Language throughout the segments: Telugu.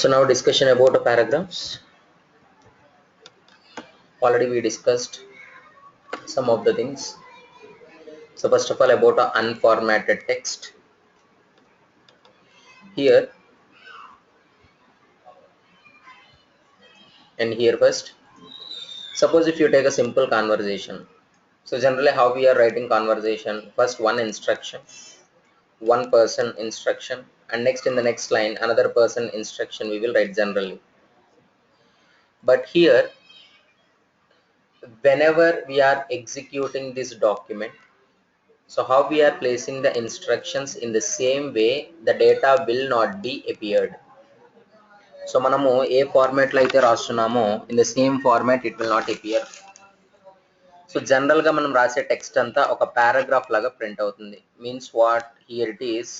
So now discussion about paragraphs. Already we discussed some of the things. So first of all, about unformatted text. Here and here first. Suppose if you take a simple conversation. So generally how we are writing conversation, first one instruction, one person instruction, and next in the next line another person instruction we will write generally. But here whenever we are executing this document, so how we are placing the instructions in the same way, the data will not be appeared. So మనము ఏ ఫార్మాట్ లో అయితే రాస్తున్నామో in the same format it will not appear. So general గా మనం రాసే టెక్స్ట్ అంతా ఒక పారాగ్రాఫ్ లాగా ప్రింట్ అవుతుంది. Means what here it is,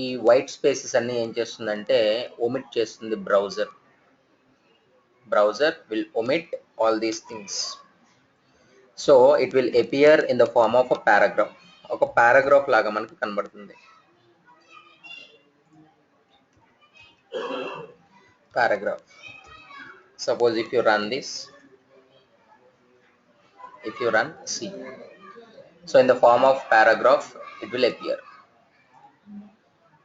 ఈ వైట్ స్పేసెస్ అన్ని ఏం చేస్తుందంటే ఒమిట్ చేస్తుంది browser. Browser will omit all these things. So it will appear in the form of a paragraph. ఒక పారాగ్రాఫ్ లాగా మనకి కనబడుతుంది. Paragraph. Suppose if you run this, if you run C, so in the form of paragraph it will appear.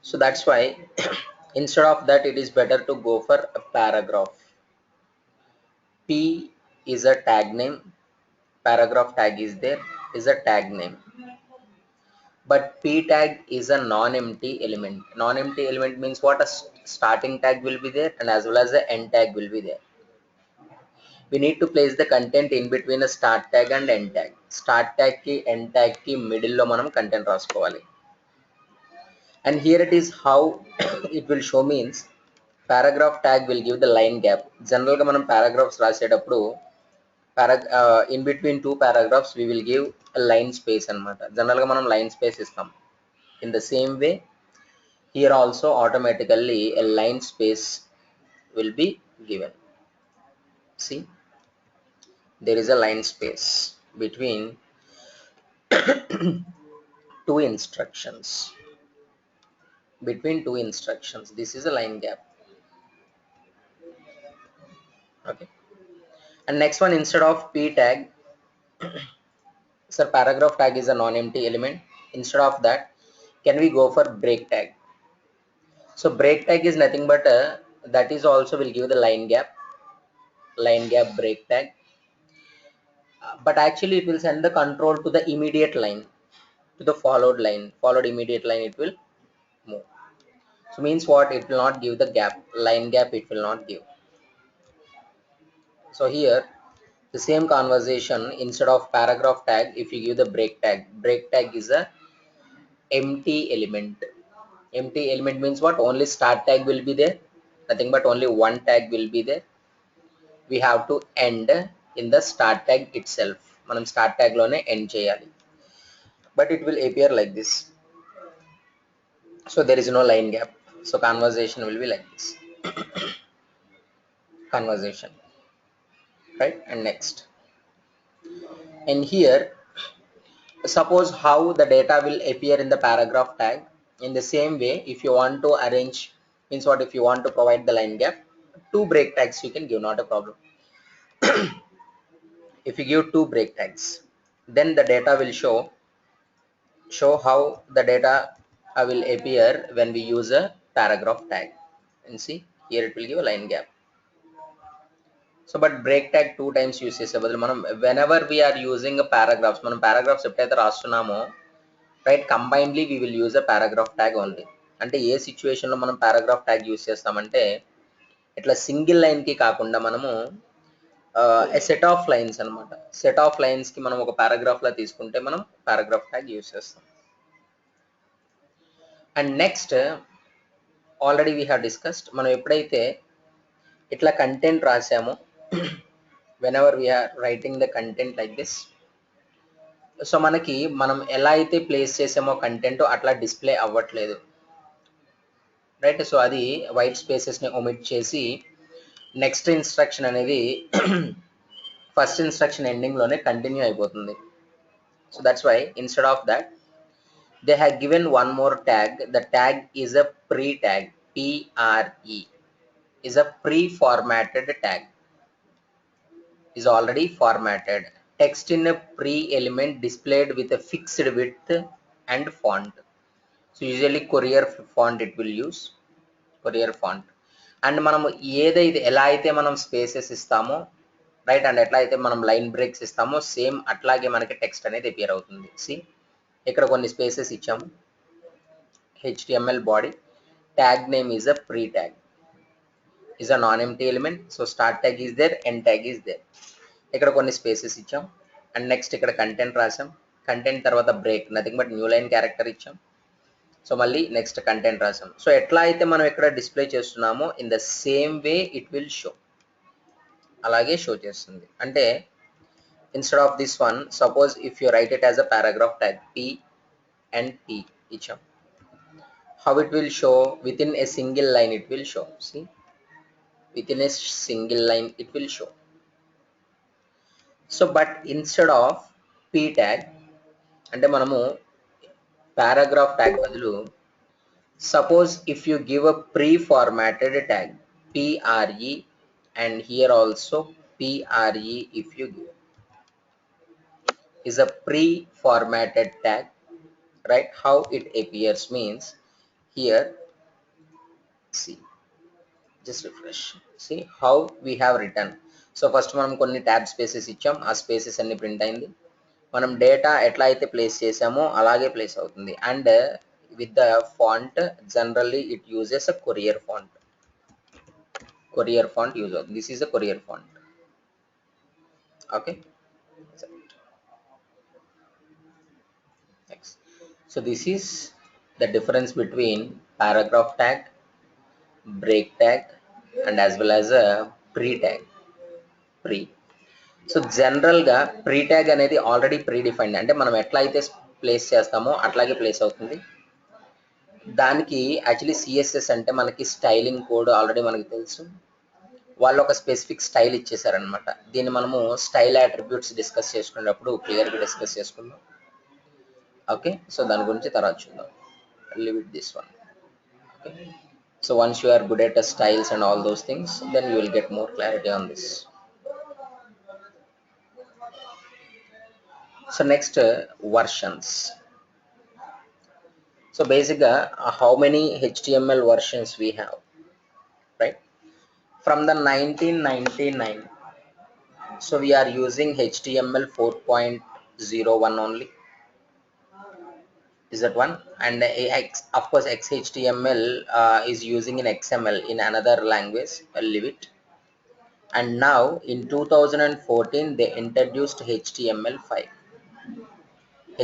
So that's why instead of that it is better to go for a paragraph. P is a tag name, paragraph tag is there, is a tag name, but P tag is a non-empty element. Non-empty element means what? A starting tag will be there and as well as the end tag will be there. We need to place the content in between a start tag and end tag. Start tag ki end tag ki middle lo manam content raskoవాలి. And here it is how it will show means paragraph tag will give the line gap. General ga manam paragraphs రాసేటప్పుడు in between two paragraphs we will give a line space అన్నమాట. General ga manam line space ఇస్తాం. In the same way here also automatically a line space will be given. See, there is a line space between two instructions. Between two instructions, this is a line gap. Okay, and next one, instead of P tag, sir, paragraph tag is a non-empty element. Instead of that, can we go for break tag? So break tag is nothing but that is also will give the line gap break tag, but actually it will send the control to the immediate line, to the followed immediate line it will move. So means what? It will not give the gap, line gap it will not give. So here the same conversation, instead of paragraph tag if you give the break tag is a empty element. Empty element means what? Only start tag will be there, nothing but only one tag will be there. We have to end in the start tag itself. Manam start tag lone end cheyali, but it will appear like this. So there is no line gap, so conversation will be like this. Conversation, right? And next, and here suppose how the data will appear in the paragraph tag. In the same way, if you want to arrange, means what? If you want to provide the line gap, two break tags you can give, not a problem. If you give two break tags, then the data will show how the data will appear when we use a paragraph tag. And see, here it will give a line gap. So but break tag two times use చేసే బదులు మనం whenever we are using a paragraphs, మనం paragraphs ఎప్పుడైతే రాస్తున్నామో, right, combinely we will use a paragraph tag only. అంటే ఏ సిచ్యువేషన్ లో మనం paragraph tag యూస్ చేస్తామంటే, ఇట్లా సింగిల్ లైన్ కి కాకుండా మనము a set of lines అన్నమాట. సెట్ ఆఫ్ లైన్స్ కి మనం ఒక పారాగ్రాఫ్ లా తీసుకుంటే మనం పారాగ్రాఫ్ ట్యాగ్ యూస్ చేస్తాం. And next, already we have discussed, మనం ఎప్పుడైతే ఇట్లా కంటెంట్ రాసామో, whenever we are writing the content like this, so మనకి మనం ఎలా అయితే ప్లేస్ చేసామో కంటెంట్ అట్లా డిస్ప్లే అవ్వట్లేదు, రైట్. సో అది వైట్ స్పేసెస్ ని ఒమిట్ చేసి నెక్స్ట్ ఇన్స్ట్రక్షన్ అనేది ఫస్ట్ ఇన్స్ట్రక్షన్ ఎండింగ్ లోనే కంటిన్యూ అయిపోతుంది. So that's why instead of that they have given one more tag. The tag is a pre-tag, P-R-E, is a pre-formatted tag, is already formatted. Text in a pre-element displayed with a fixed width and font. So usually Courier font it will use, Courier font. And మనం ఏదైతే ఎలా అయితే మనం స్పేసెస్ ఇస్తామో రైట్, అండ్ ఎట్లా అయితే మనం లైన్ బ్రేక్స్ ఇస్తామో సేమ్ అట్లాగే మనకి టెక్స్ట్ అనేది అపియర్ అవుతుంది. సి ఇక్కడ కొన్ని స్పేసెస్ ఇచ్చాము. HTML body tag name is a pre tag, is a non empty element. So start tag is there, end tag is there. ఇక్కడ కొన్ని స్పేసెస్ ఇచ్చాం అండ్ నెక్స్ట్ ఇక్కడ కంటెంట్ రాసాం. కంటెంట్ తర్వాత break, nothing but new line character ఇచ్చాం. సో మళ్ళీ నెక్స్ట్ కంటెంట్ రాసాం. సో ఎట్లా అయితే మనం ఇక్కడ డిస్ప్లే చేస్తున్నామో in the same way it will show, అలాగే షో చేస్తుంది. అంటే instead of this one, suppose if you right it as a paragraph tag P and P ఇచ్చాం, how it will show within a single line it will show. See, within a single line it will show. So but instead of P tag, అంటే మనము పారాగ్రాఫ్ ట్యాగ్ బదులు suppose if you give a pre-formatted tag pre, and here also pre, if you give is a pre-formatted tag, right? How it appears means here, see, just refresh, see how we have written. So first మనం కొన్ని ట్యాబ్ స్పేసెస్ ఇచ్చాం, ఆ స్పేసెస్ అన్ని ప్రింట్ అయింది. మనం డేటా ఎట్లా అయితే ప్లేస్ చేసామో అలాగే ప్లేస్ అవుతుంది. And with the font generally it uses a Courier font, Courier font use అవుతుంది. This is a Courier font. Okay, next. So this is the difference between paragraph tag, break tag, and as well as a pre tag. Pre. So జనరల్గా ప్రీ ట్యాగ్ అనేది ఆల్రెడీ ప్రీ డిఫైన్డ్, అంటే మనం ఎట్లా అయితే ప్లేస్ చేస్తామో అట్లాగే ప్లేస్ అవుతుంది. దానికి యాక్చువల్లీ సిఎస్ఎస్ అంటే మనకి స్టైలింగ్ కోడ్ ఆల్రెడీ మనకి తెలుసు. వాళ్ళు ఒక స్పెసిఫిక్ స్టైల్ ఇచ్చేసారనమాట. దీన్ని మనము స్టైల్ అట్రిబ్యూట్స్ డిస్కస్ చేసుకునేటప్పుడు క్లియర్గా డిస్కస్ చేసుకుందాం. ఓకే, సో దాని గురించి తర్వాత చూద్దాం. Leave it this one. Okay, so once you are good at styles and all those things, then you will get more clarity on this. So next, versions. So basically, how many HTML versions we have, right? From the 1999, so we are using HTML 4.01 only. Is that one? And of course XHTML is using in XML in another language. I'll leave it. And now in 2014 they introduced HTML5.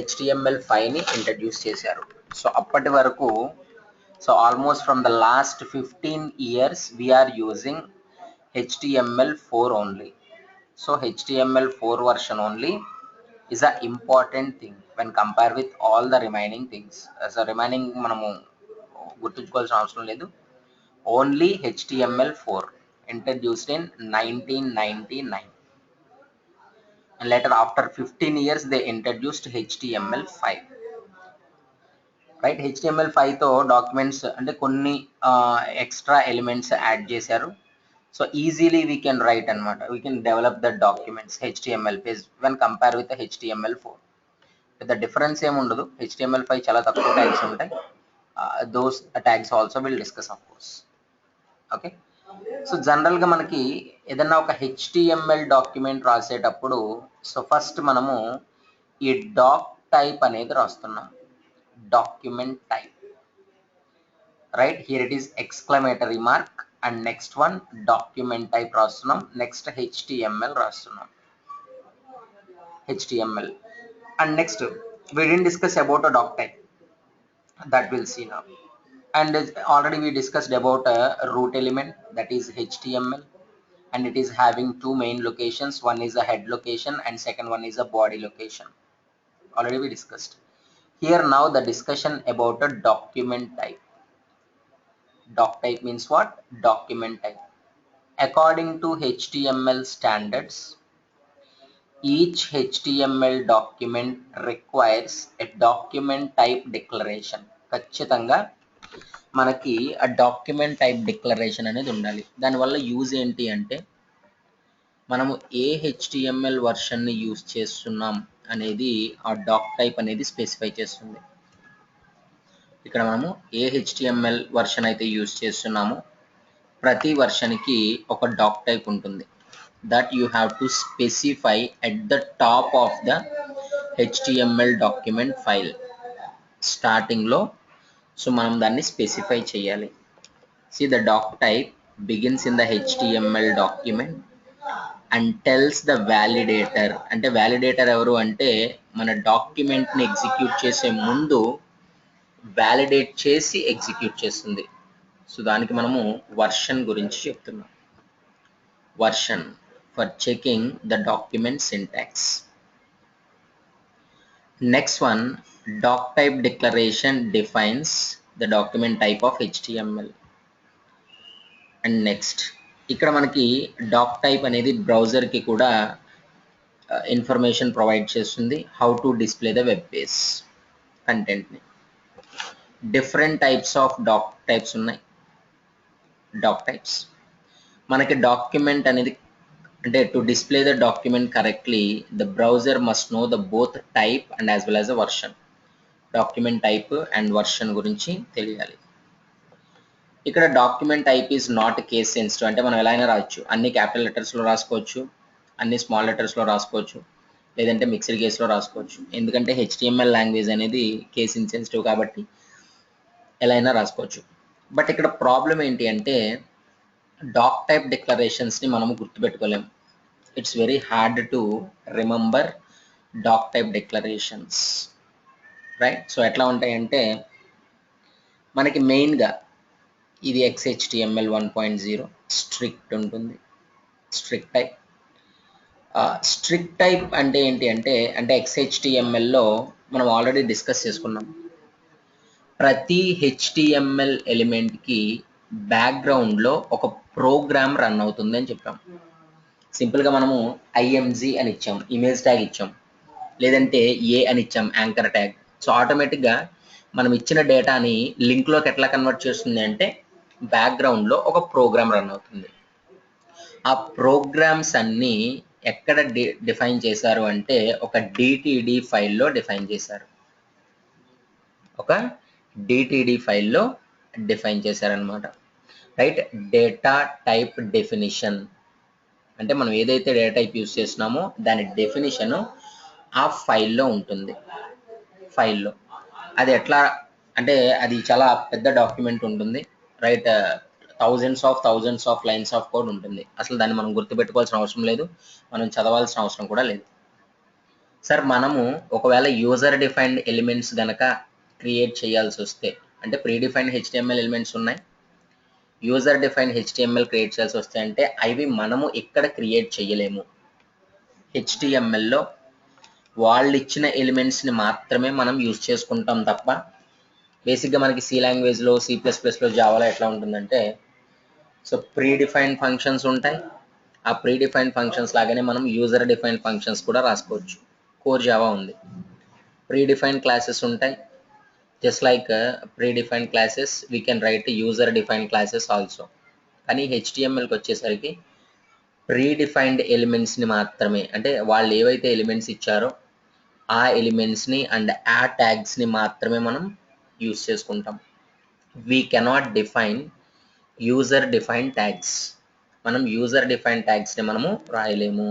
HTML5 ని ఇంట్రడ్యూస్ చేశారు. సో అప్పటి వరకు, so almost from the last 15 years we are using HTML4 only. So HTML4 version only is a important thing when compared with all the remaining things. So remaining మనము గుర్తుంచుకోవాల్సిన అవసరం లేదు. Only HTML4 introduced in 1999. And later after 15 years they introduced HTML5. Right, HTML5తో డాక్యుమెంట్స్ అంటే కొన్ని ఎక్స్ట్రా ఎలిమెంట్స్ యాడ్ చేశారు. So easily we can write అనమాట, we can develop the documents HTML page when compare with HTML4. పెద్ద డిఫరెన్స్ ఏమి ఉండదు. HTML5 చాలా తక్కువ ట్యాగ్స్ ఉంటాయి. Those tags also will discuss of course. Okay, so జనరల్గా మనకి ఏదన్నా ఒక HTML డాక్యుమెంట్ రాసేటప్పుడు, సో ఫస్ట్ మనము ఈ డాక్ టైప్ అనేది రాస్తున్నాం. document type, right? Here it is exclamatory mark, and next one document type రాస్తున్నాం. నెక్స్ట్ HTML రాస్తున్నాం, HTML. And next we didn't discuss about a doc type, that we'll see now. And already we discussed about a root element, that is HTML, and it is having two main locations. One is a head location and second one is a body location. Already we discussed. Here now the discussion about a document type. Doc type means what? Document type. According to HTML standards, each HTML document requires a document type declaration. ఖచ్చితంగా మనకి ఆ డాక్యుమెంట్ టైప్ డిక్లరేషన్ అనేది ఉండాలి. దానివల్ల యూజ్ ఏంటి అంటే మనము ఏ HTML వర్షన్ని యూజ్ చేస్తున్నాం అనేది ఆ డాక్ టైప్ అనేది స్పెసిఫై చేస్తుంది. ఇక్కడ మనము ఏ HTML వర్షన్ అయితే యూజ్ చేస్తున్నామో ప్రతి వర్షన్కి ఒక డాక్ టైప్ ఉంటుంది. That you have to specify at the top of the HTML document file. స్టార్టింగ్లో సో మనం దాన్ని స్పెసిఫై చేయాలి. See, the doc type begins in the HTML document and tells the validator. అంటే validator ఎవరు అంటే మన డాక్యుమెంట్ని ఎగ్జిక్యూట్ చేసే ముందు వ్యాలిడేట్ చేసి ఎగ్జిక్యూట్ చేస్తుంది. సో దానికి మనము వర్షన్ గురించి చెప్తున్నాం. Version for checking the document syntax. Next one, doctype declaration defines the document type of HTML. And next ఇక్కడ మనకి డాక్ టైప్ అనేది బ్రౌజర్కి కూడా ఇన్ఫర్మేషన్ ప్రొవైడ్ చేస్తుంది. How to display the web page కంటెంట్ని. Different types of doctypes ఉన్నాయి. డాక్ టైప్స్ మనకి డాక్యుమెంట్ అనేది అంటే to display the document correctly the browser must know the both type and as well as the version. Document type end version గురించి తెలియాలి. ఇక్కడ document type is not case sensitive. అంటే మనం ఎలా అయినా రాయొచ్చు. అన్ని క్యాపిటల్ లెటర్స్లో రాసుకోవచ్చు, అన్ని స్మాల్ లెటర్స్లో రాసుకోవచ్చు, లేదంటే మిక్స్డ్ కేస్లో రాసుకోవచ్చు. ఎందుకంటే HTML లాంగ్వేజ్ అనేది కేస్ ఇన్సెన్సిటివ్ కాబట్టి ఎలా అయినా రాసుకోవచ్చు. బట్ ఇక్కడ ప్రాబ్లం ఏంటి అంటే డాక్ టైప్ డిక్లరేషన్స్ని మనము గుర్తుపెట్టుకోలేము. It's very hard to remember doctype declarations, right? So ఎట్లా ఉంటాయంటే మనకి మెయిన్గా ఇది XHTML 1.0 స్ట్రిక్ట్ ఉంటుంది. Strict type. స్ట్రిక్ట్ టైప్ అంటే ఏంటి అంటే XHTMLలో మనం ఆల్రెడీ డిస్కస్ చేసుకున్నాం. ప్రతి HTML ఎలిమెంట్కి బ్యాక్గ్రౌండ్లో ఒక ప్రోగ్రామ్ రన్ అవుతుంది అని చెప్పాం. సింపుల్గా మనము IMG అని ఇచ్చాం, ఇమేజ్ ట్యాగ్ ఇచ్చాం, లేదంటే ఏ అని ఇచ్చాం, యాంకర్ ట్యాగ్. సో ఆటోమేటిక్గా మనం ఇచ్చిన డేటాని లింక్లోకి ఎట్లా కన్వర్ట్ చేస్తుంది అంటే బ్యాక్గ్రౌండ్లో ఒక ప్రోగ్రామ్ రన్ అవుతుంది. ఆ ప్రోగ్రామ్స్ అన్నీ ఎక్కడ డిఫైన్ చేశారు అంటే ఒక DTD ఫైల్లో డిఫైన్ చేశారు. ఒక DTD ఫైల్లో డిఫైన్ చేశారనమాట, రైట్? డేటా టైప్ డెఫినిషన్ అంటే మనం ఏదైతే డేటా టైప్ యూజ్ చేస్తున్నామో దాని డెఫినిషను ఆ ఫైల్లో ఉంటుంది. ఫైల్లో అది ఎట్లా అంటే అది చాలా పెద్ద డాక్యుమెంట్ ఉంటుంది, right? Thousands of lines of code ఉంటుంది. అసలు దాన్ని మనం గుర్తుపెట్టుకోవాల్సిన అవసరం లేదు, మనం చదవాల్సిన అవసరం కూడా లేదు. సార్ మనము ఒకవేళ యూజర్ డిఫైన్డ్ ఎలిమెంట్స్ గనక క్రియేట్ చేయాల్సి వస్తే అంటే ప్రీ డిఫైన్డ్ HTML ఎలిమెంట్స్ ఉన్నాయి, యూజర్ డిఫైన్డ్ HTML క్రియేట్ చేయాల్సి వస్తే అంటే అవి మనము ఇక్కడ క్రియేట్ చేయలేము. HTMLలో వాళ్ళు ఇచ్చిన ఎలిమెంట్స్ని మాత్రమే మనం యూజ్ చేసుకుంటాం తప్ప బేసిక్గా మనకి C లాంగ్వేజ్లో, C++లో, జావాలో ఎట్లా ఉంటుందంటే సో ప్రీ డిఫైన్డ్ ఫంక్షన్స్ ఉంటాయి. ఆ ప్రీ డిఫైన్డ్ ఫంక్షన్స్ లాగానే మనం యూజర్ డిఫైన్డ్ ఫంక్షన్స్ కూడా రాసుకోవచ్చు. కోర్ జావా ఉంది. ప్రీ డిఫైన్డ్ క్లాసెస్ ఉంటాయి. Just like pre defined classes we can right user defined classes also. కానీ HTMLకి వచ్చేసరికి ప్రీ డిఫైన్డ్ ఎలిమెంట్స్ని మాత్రమే అంటే వాళ్ళు ఏవైతే ఎలిమెంట్స్ ఇచ్చారో ఆ ఎలిమెంట్స్ని అండ్ ఆ ట్యాగ్స్ని మాత్రమే మనం యూజ్ చేసుకుంటాం. We cannot define user defined tags. మనం యూజర్ డిఫైన్డ్ ట్యాగ్స్ని మనము రాయలేము.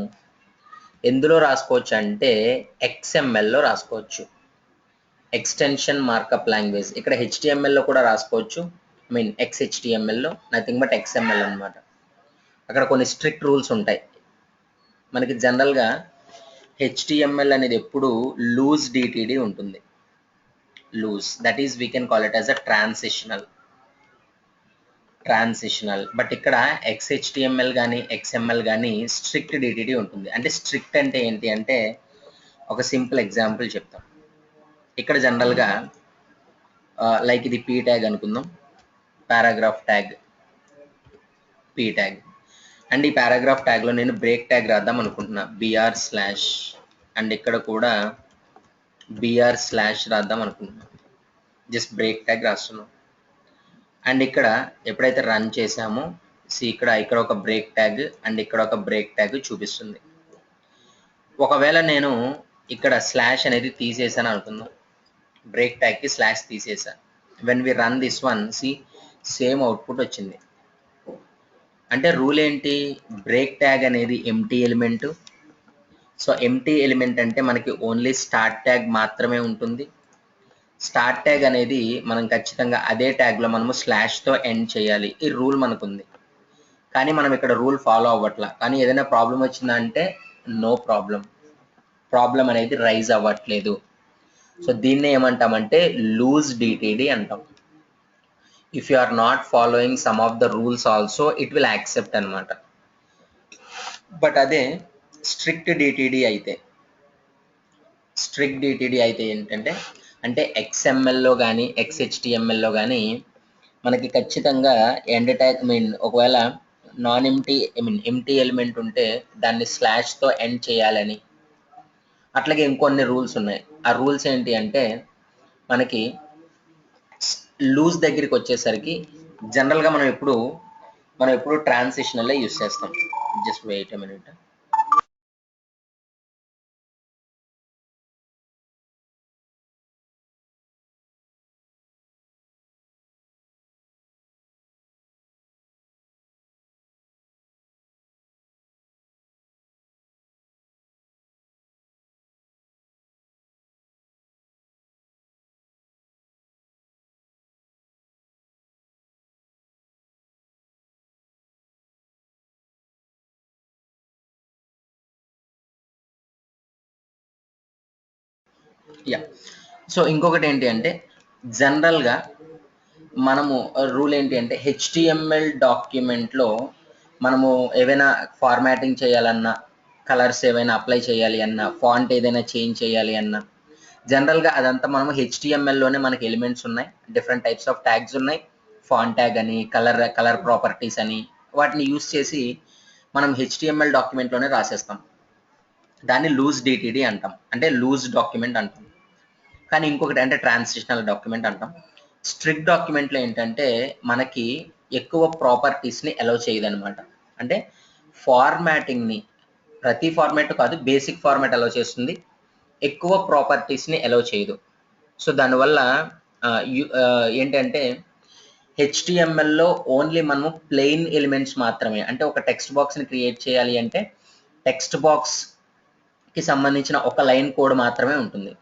ఎందులో రాసుకోవచ్చు అంటే XMLలో రాసుకోవచ్చు, ఎక్స్టెన్షన్ మార్కప్ లాంగ్వేజ్. ఇక్కడ HTMLలో కూడా రాసుకోవచ్చు, XHTMLలో, నథింగ్ బట్ XML అనమాట. అక్కడ కొన్ని స్ట్రిక్ట్ రూల్స్ ఉంటాయి. మనకి జనరల్గా HTML అనేది ఎప్పుడు లూజ్ DTD ఉంటుంది. Loose, that is we can call it as a transitional. But ఇక్కడ XHTML కానీ XML కానీ స్ట్రిక్ట్ DTD ఉంటుంది. అంటే స్ట్రిక్ట్ అంటే ఏంటి అంటే ఒక సింపుల్ ఎగ్జాంపుల్ చెప్తాం. ఇక్కడ జనరల్గా లైక్ ఇది P ట్యాగ్ అనుకుందాం, paragraph tag P tag. And ఈ పారాగ్రాఫ్ ట్యాగ్లో నేను బ్రేక్ ట్యాగ్ రాద్దాం అనుకుంటున్నా, br స్లాష్, అండ్ ఇక్కడ కూడా br స్లాష్ రాద్దాం అనుకుంటున్నా. జస్ట్ బ్రేక్ ట్యాగ్ రాస్తున్నాం. అండ్ ఇక్కడ ఎప్పుడైతే రన్ చేసామో ఇక్కడ ఒక బ్రేక్ ట్యాగ్ అండ్ ఇక్కడ ఒక బ్రేక్ ట్యాగ్ చూపిస్తుంది. ఒకవేళ నేను ఇక్కడ స్లాష్ అనేది తీసేసాను అనుకుందాం, బ్రేక్ ట్యాగ్కి స్లాష్ తీసేసా. When we run this one same output వచ్చింది. అంటే రూల్ ఏంటి, బ్రేక్ ట్యాగ్ అనేది empty element. So empty element అంటే మనకి ఓన్లీ స్టార్ట్ ట్యాగ్ మాత్రమే ఉంటుంది. స్టార్ట్ ట్యాగ్ అనేది మనం ఖచ్చితంగా అదే ట్యాగ్లో మనము స్లాష్తో ఎండ్ చేయాలి. ఈ రూల్ మనకుంది, కానీ మనం ఇక్కడ రూల్ ఫాలో అవ్వట్లా. కానీ ఏదైనా ప్రాబ్లం వచ్చిందంటే నో ప్రాబ్లం అనేది రైజ్ అవ్వట్లేదు. సో దీన్నే ఏమంటామంటే లూజ్ డిటిడి అంటాం. If you are not following some of the rules also it will accept అనమాట. బట్ అదే స్ట్రిక్ట్ డిటిడి అయితే ఏంటంటే, అంటే XMLలో కానీ XHTMLలో కానీ మనకి ఖచ్చితంగా ఎండ్ ట్యాగ్ ఒకవేళ ఎంటీ ఎలిమెంట్ ఉంటే దాన్ని స్లాష్తో ఎండ్ చేయాలని. అట్లాగే ఇంకొన్ని రూల్స్ ఉన్నాయి. ఆ రూల్స్ ఏంటి అంటే, మనకి లూజ్ దగ్గరికి వచ్చేసరికి జనరల్గా మనం ఎప్పుడు ట్రాన్సిషనల్లో యూస్ చేస్తాం. Just wait a minute. Yeah, so ఇంకొకటి ఏంటి అంటే, జనరల్గా మనము రూల్ ఏంటి అంటే, HTML డాక్యుమెంట్లో మనము ఏవైనా ఫార్మాటింగ్ చేయాలన్నా, కలర్స్ ఏవైనా అప్లై చేయాలి అన్నా, ఫాంట్ ఏదైనా చేంజ్ చేయాలి అన్నా, జనరల్గా అదంతా మనము HTMLలోనే మనకి ఎలిమెంట్స్ ఉన్నాయి, డిఫరెంట్ టైప్స్ ఆఫ్ ట్యాగ్స్ ఉన్నాయి. ఫాంట్ ట్యాగ్ అని, కలర్ ప్రాపర్టీస్ అని, వాటిని యూస్ చేసి మనం HTML డాక్యుమెంట్లోనే రాసేస్తాం. దాన్ని లూజ్ డిటిడి అంటాం, అంటే లూజ్ డాక్యుమెంట్ అంటాం. కానీ ఇంకొకటి అంటే ట్రాన్సిషనల్ డాక్యుమెంట్ అంటాం. స్ట్రిక్ట్ డాక్యుమెంట్లో ఏంటంటే మనకి ఎక్కువ ప్రాపర్టీస్ని అలౌ చేయదనమాట. అంటే ఫార్మాటింగ్ని ప్రతి ఫార్మాట్ కాదు, బేసిక్ ఫార్మాట్ అలౌ చేస్తుంది, ఎక్కువ ప్రాపర్టీస్ని అలౌ చేయదు. సో దానివల్ల ఏంటంటే HTMLలో ఓన్లీ మనము ప్లెయిన్ ఎలిమెంట్స్ మాత్రమే, అంటే ఒక టెక్స్ట్ బాక్స్ని క్రియేట్ చేయాలి అంటే టెక్స్ట్ బాక్స్కి సంబంధించిన ఒక లైన్ కోడ్ మాత్రమే ఉంటుంది.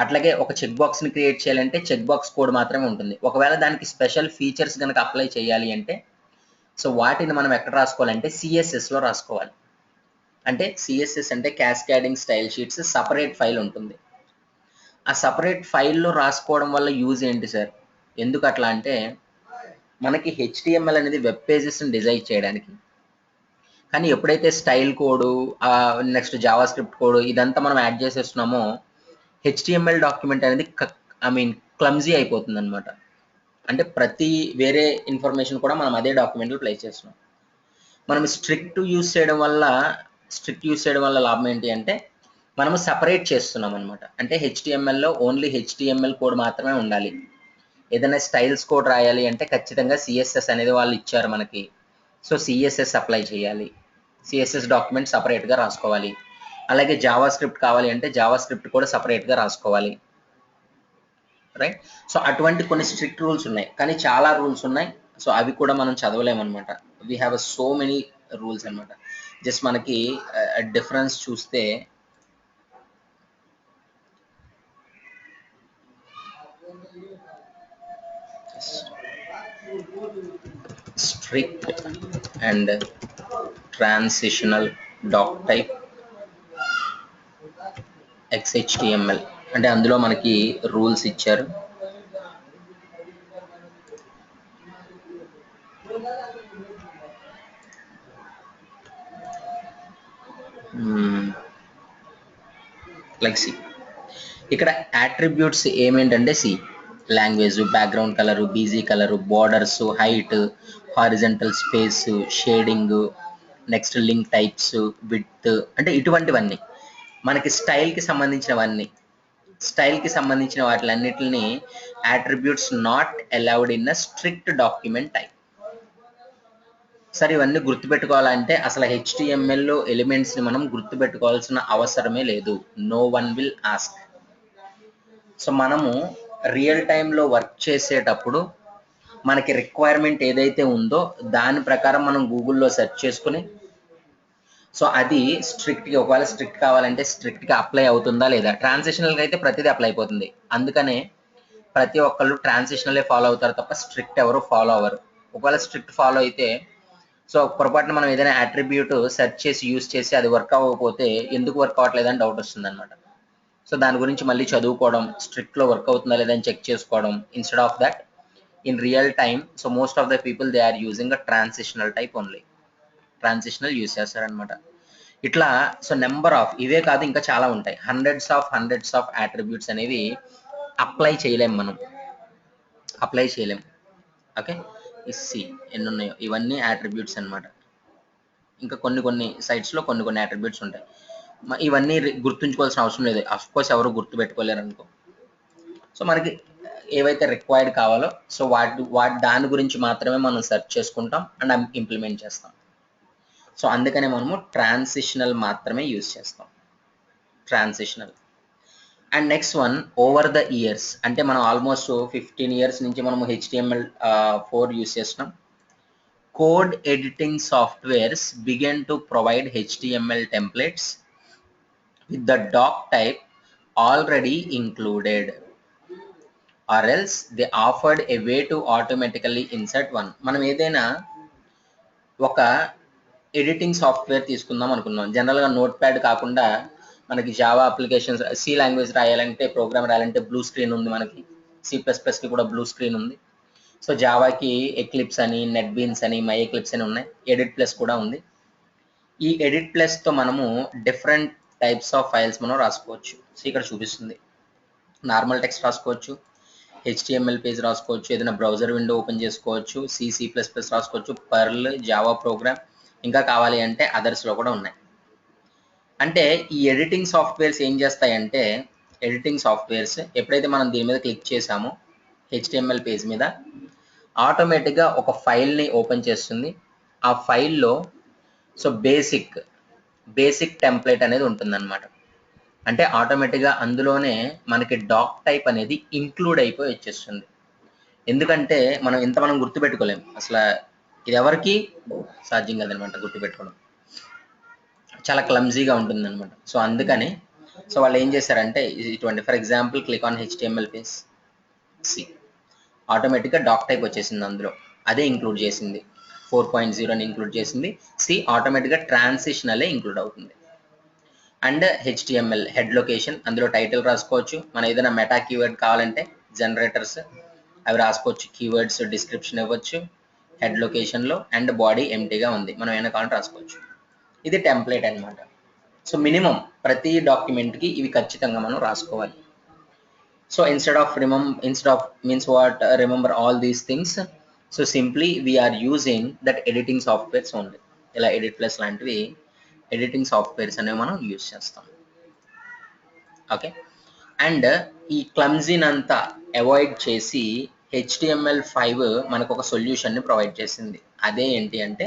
అట్లాగే ఒక చెక్ బాక్స్ని క్రియేట్ చేయాలంటే చెక్ బాక్స్ కోడ్ మాత్రమే ఉంటుంది. ఒకవేళ దానికి స్పెషల్ ఫీచర్స్ కనుక అప్లై చేయాలి అంటే సో వాటిని మనం ఎక్కడ రాసుకోవాలంటే CSSలో రాసుకోవాలి. అంటే CSS అంటే cascading style sheets separate file ఉంటుంది. ఆ సపరేట్ ఫైల్లో రాసుకోవడం వల్ల యూజ్ ఏంటి సార్, ఎందుకు అట్లా అంటే, మనకి HTML అనేది వెబ్ పేజెస్ని డిజైన్ చేయడానికి. కానీ ఎప్పుడైతే style code, next Java script code ఇదంతా మనం యాడ్ చేసేస్తున్నామో HTML డాక్యుమెంట్ అనేది క్లమ్జీ అయిపోతుంది అనమాట. అంటే ప్రతి వేరే ఇన్ఫర్మేషన్ కూడా మనం అదే డాక్యుమెంట్లో ప్లేస్ చేస్తున్నాం. మనం స్ట్రిక్ట్ యూస్ చేయడం వల్ల లాభం ఏంటి అంటే, మనము సపరేట్ చేస్తున్నాం అనమాట. అంటే HTMLలో ఓన్లీ HTML కోడ్ మాత్రమే ఉండాలి. ఏదైనా స్టైల్స్ కోడ్ రాయాలి అంటే ఖచ్చితంగా CSS అనేది వాళ్ళు ఇచ్చారు మనకి. సో CSS అప్లై చేయాలి, CSS డాక్యుమెంట్ సపరేట్గా రాసుకోవాలి. అలాగే జావా స్క్రిప్ట్ కావాలి అంటే జావా స్క్రిప్ట్ కూడా సపరేట్గా రాసుకోవాలి, రైట్. సో అటువంటి కొన్ని స్ట్రిక్ట్ రూల్స్ ఉన్నాయి, కానీ చాలా రూల్స్ ఉన్నాయి. సో అవి కూడా మనం చదవలేమన్నమాట. We have so many rules అనమాట. జస్ట్ మనకి డిఫరెన్స్ చూస్తే strict and transitional doctype XHTML అంటే అందులో మనకి రూల్స్ ఇచ్చారు. లైక్ సి, ఇక్కడ అట్రిబ్యూట్స్ ఏమేంటంటే language, background colour, BG colour, borders, height, horizontal space, shading, next link types, width, అంటే ఇటువంటివన్నీ మనకి స్టైల్కి సంబంధించినవన్నీ, స్టైల్కి సంబంధించిన వాటిలన్నిటిని attributes not allowed in a strict document type. సరే, ఇవన్నీ గుర్తుపెట్టుకోవాలంటే అసలు HTML ఎలిమెంట్స్ని మనం గుర్తుపెట్టుకోవాల్సిన అవసరమే లేదు. No one will ask. So మనము రియల్ టైంలో వర్క్ చేసేటప్పుడు మనకి రిక్వైర్మెంట్ ఏదైతే ఉందో దాని ప్రకారం మనం గూగుల్లో సెర్చ్ చేసుకుని, సో అది స్ట్రిక్ట్గా, ఒకవేళ స్ట్రిక్ట్ కావాలంటే స్ట్రిక్ట్గా అప్లై అవుతుందా లేదా. ట్రాన్సిషనల్గా అయితే ప్రతిదీ అప్లై అయిపోతుంది, అందుకనే ప్రతి ఒక్కళ్ళు ట్రాన్సిషనలే ఫాలో అవుతారు తప్ప స్ట్రిక్ట్ ఎవరు ఫాలో అవ్వరు. ఒకవేళ స్ట్రిక్ట్ ఫాలో అయితే, సో పొరపాటున మనం ఏదైనా అట్రిబ్యూట్ సెర్చ్ చేసి యూజ్ చేసి అది వర్క్ అవ్వకపోతే ఎందుకు వర్క్ అవ్వట్లేదని డౌట్ వస్తుంది అనమాట. సో దాని గురించి మళ్ళీ చదువుకోవడం, స్ట్రిక్ట్లో వర్క్ అవుతుందా లేదని చెక్ చేసుకోవడం, instead of that in real time, so most of the people they are using a transitional type only. Transitional use చేస్తారనమాట. ఇట్లా సో నెంబర్ ఆఫ్, ఇవే కాదు ఇంకా చాలా ఉంటాయి, హండ్రెడ్స్ ఆఫ్ అట్రిబ్యూట్స్ అనేవి అప్లై చేయలేం మనం, అప్లై చేయలేం. ఓకే, సి ఎన్ని ఉన్నాయో ఇవన్నీ అట్రిబ్యూట్స్ అనమాట. ఇంకా కొన్ని సైట్స్లో కొన్ని అట్రిబ్యూట్స్ ఉంటాయి. ఇవన్నీ గుర్తుంచుకోవాల్సిన అవసరం లేదు, అఫ్కోర్స్ ఎవరు గుర్తు పెట్టుకోలేరు అనుకో. సో మనకి ఏవైతే రిక్వైర్డ్ కావాలో సో వాటి దాని గురించి మాత్రమే మనం సెర్చ్ చేసుకుంటాం అండ్ ఇంప్లిమెంట్ చేస్తాం. సో అందుకనే మనము ట్రాన్సిషనల్ మాత్రమే యూజ్ చేస్తాం, transitional. And next one, over the years. అంటే మనం ఆల్మోస్ట్ 15 years నుంచి మనము HTML4 యూజ్ చేస్తున్నాం. Code editing softwares began to provide HTML templates with the doc type already included, or else they offered a way to automatically insert one. మనం ఏదైనా ఒక ఎడిటింగ్ సాఫ్ట్వేర్ తీసుకుందాం అనుకున్నాం, జనరల్గా నోట్ ప్యాడ్ కాకుండా మనకి జావా అప్లికేషన్స్, సి లాంగ్వేజ్ రాయాలంటే, ప్రోగ్రామ్ రాయాలంటే బ్లూ స్క్రీన్ ఉంది మనకి, C++కి కూడా బ్లూ స్క్రీన్ ఉంది. సో జావాకి ఎక్లిప్స్ అని, నెట్ బీన్స్ అని, మై ఎక్లిప్స్ అని ఉన్నాయి, ఎడిట్ ప్లస్ కూడా ఉంది. ఈ ఎడిట్ ప్లస్తో మనము డిఫరెంట్ టైప్స్ ఆఫ్ ఫైల్స్ మనం రాసుకోవచ్చు. సో ఇక్కడ చూపిస్తుంది, నార్మల్ టెక్స్ట్ రాసుకోవచ్చు, HTML పేజ్ రాసుకోవచ్చు, ఏదైనా బ్రౌజర్ విండో ఓపెన్ చేసుకోవచ్చు, C++ రాసుకోవచ్చు, పర్ల్, జావా ప్రోగ్రామ్, ఇంకా కావాలి అంటే అదర్స్లో కూడా ఉన్నాయి. అంటే ఈ ఎడిటింగ్ సాఫ్ట్వేర్స్ ఏం చేస్తాయంటే, ఎడిటింగ్ సాఫ్ట్వేర్స్ ఎప్పుడైతే మనం దీని మీద క్లిక్ చేసామో HTML పేజ్ మీద, ఆటోమేటిక్గా ఒక ఫైల్ని ఓపెన్ చేస్తుంది. ఆ ఫైల్లో సో బేసిక్ టెంప్లెట్ అనేది ఉంటుందన్నమాట. అంటే ఆటోమేటిక్గా అందులోనే మనకి డాక్ టైప్ అనేది ఇంక్లూడ్ అయిపోయి వచ్చేస్తుంది. ఎందుకంటే మనం గుర్తుపెట్టుకోలేం, అసలు ఇది ఎవరికి సాధ్యం కాదనమాట గుర్తుపెట్టుకోవడం, చాలా క్లమ్జీగా ఉంటుంది అనమాట. సో అందుకని సో వాళ్ళు ఏం చేశారంటే ఇటువంటి, for example click on HTML page, see ఆటోమేటిక్గా డాక్ టైప్ వచ్చేసింది, అందులో అదే ఇంక్లూడ్ చేసింది, 4.0 ఇంక్లూడ్ చేసింది. సి ఆటోమేటిక్గా ట్రాన్సిషనలే ఇంక్లూడ్ అవుతుంది. అండ్ HTML హెడ్ లొకేషన్, అందులో టైటిల్ రాసుకోవచ్చు. మనం ఏదైనా మెటా కీవర్డ్ కావాలంటే జనరేటర్స్ అవి రాసుకోవచ్చు, కీవర్డ్స్ డిస్క్రిప్షన్ ఇవ్వచ్చు హెడ్ లొకేషన్లో. అండ్ బాడీ ఎంటీగా ఉంది, మనం ఏమైనా కావాలంటే రాసుకోవచ్చు. ఇది టెంప్లెట్ అనమాట. సో మినిమం ప్రతి డాక్యుమెంట్కి ఇవి ఖచ్చితంగా మనం రాసుకోవాలి. So instead of remember all these things, so simply we are using that editing softwares only. ఇలా ఎడిట్ ప్లస్ లాంటివి ఎడిటింగ్ సాఫ్ట్వేర్స్ అనేవి మనం యూజ్ చేస్తాం. ఓకే, అండ్ ఈ క్లమ్జీని అంతా అవాయిడ్ చేసి HTML5 మనకు ఒక సొల్యూషన్ని ప్రొవైడ్ చేసింది. అదే ఏంటి అంటే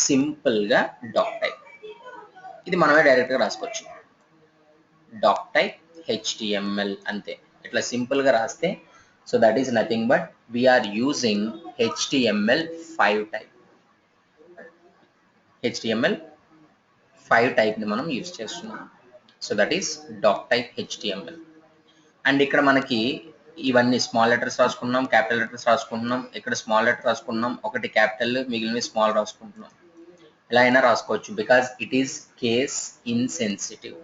సింపుల్గా డాక్ టైప్. ఇది మనమే డైరెక్ట్గా రాసుకోవచ్చు, డాక్ టైప్ HTML అంతే. ఇట్లా సింపుల్గా రాస్తే, so that is nothing but we are using HTML5 type. HTML5 టైప్ని మనం యూజ్ చేస్తున్నాం. So that is doc type HTML. And ఇక్కడ మనకి ఇవన్నీ స్మాల్ లెటర్స్ రాసుకుంటున్నాం, క్యాపిటల్ లెటర్స్ రాసుకుంటున్నాం, ఇక్కడ స్మాల్ లెటర్ రాసుకుంటున్నాం, ఒకటి క్యాపిటల్ మిగిలినవి స్మాల్ రాసుకుంటున్నాం. ఎలా అయినా రాసుకోవచ్చు, because it is case insensitive.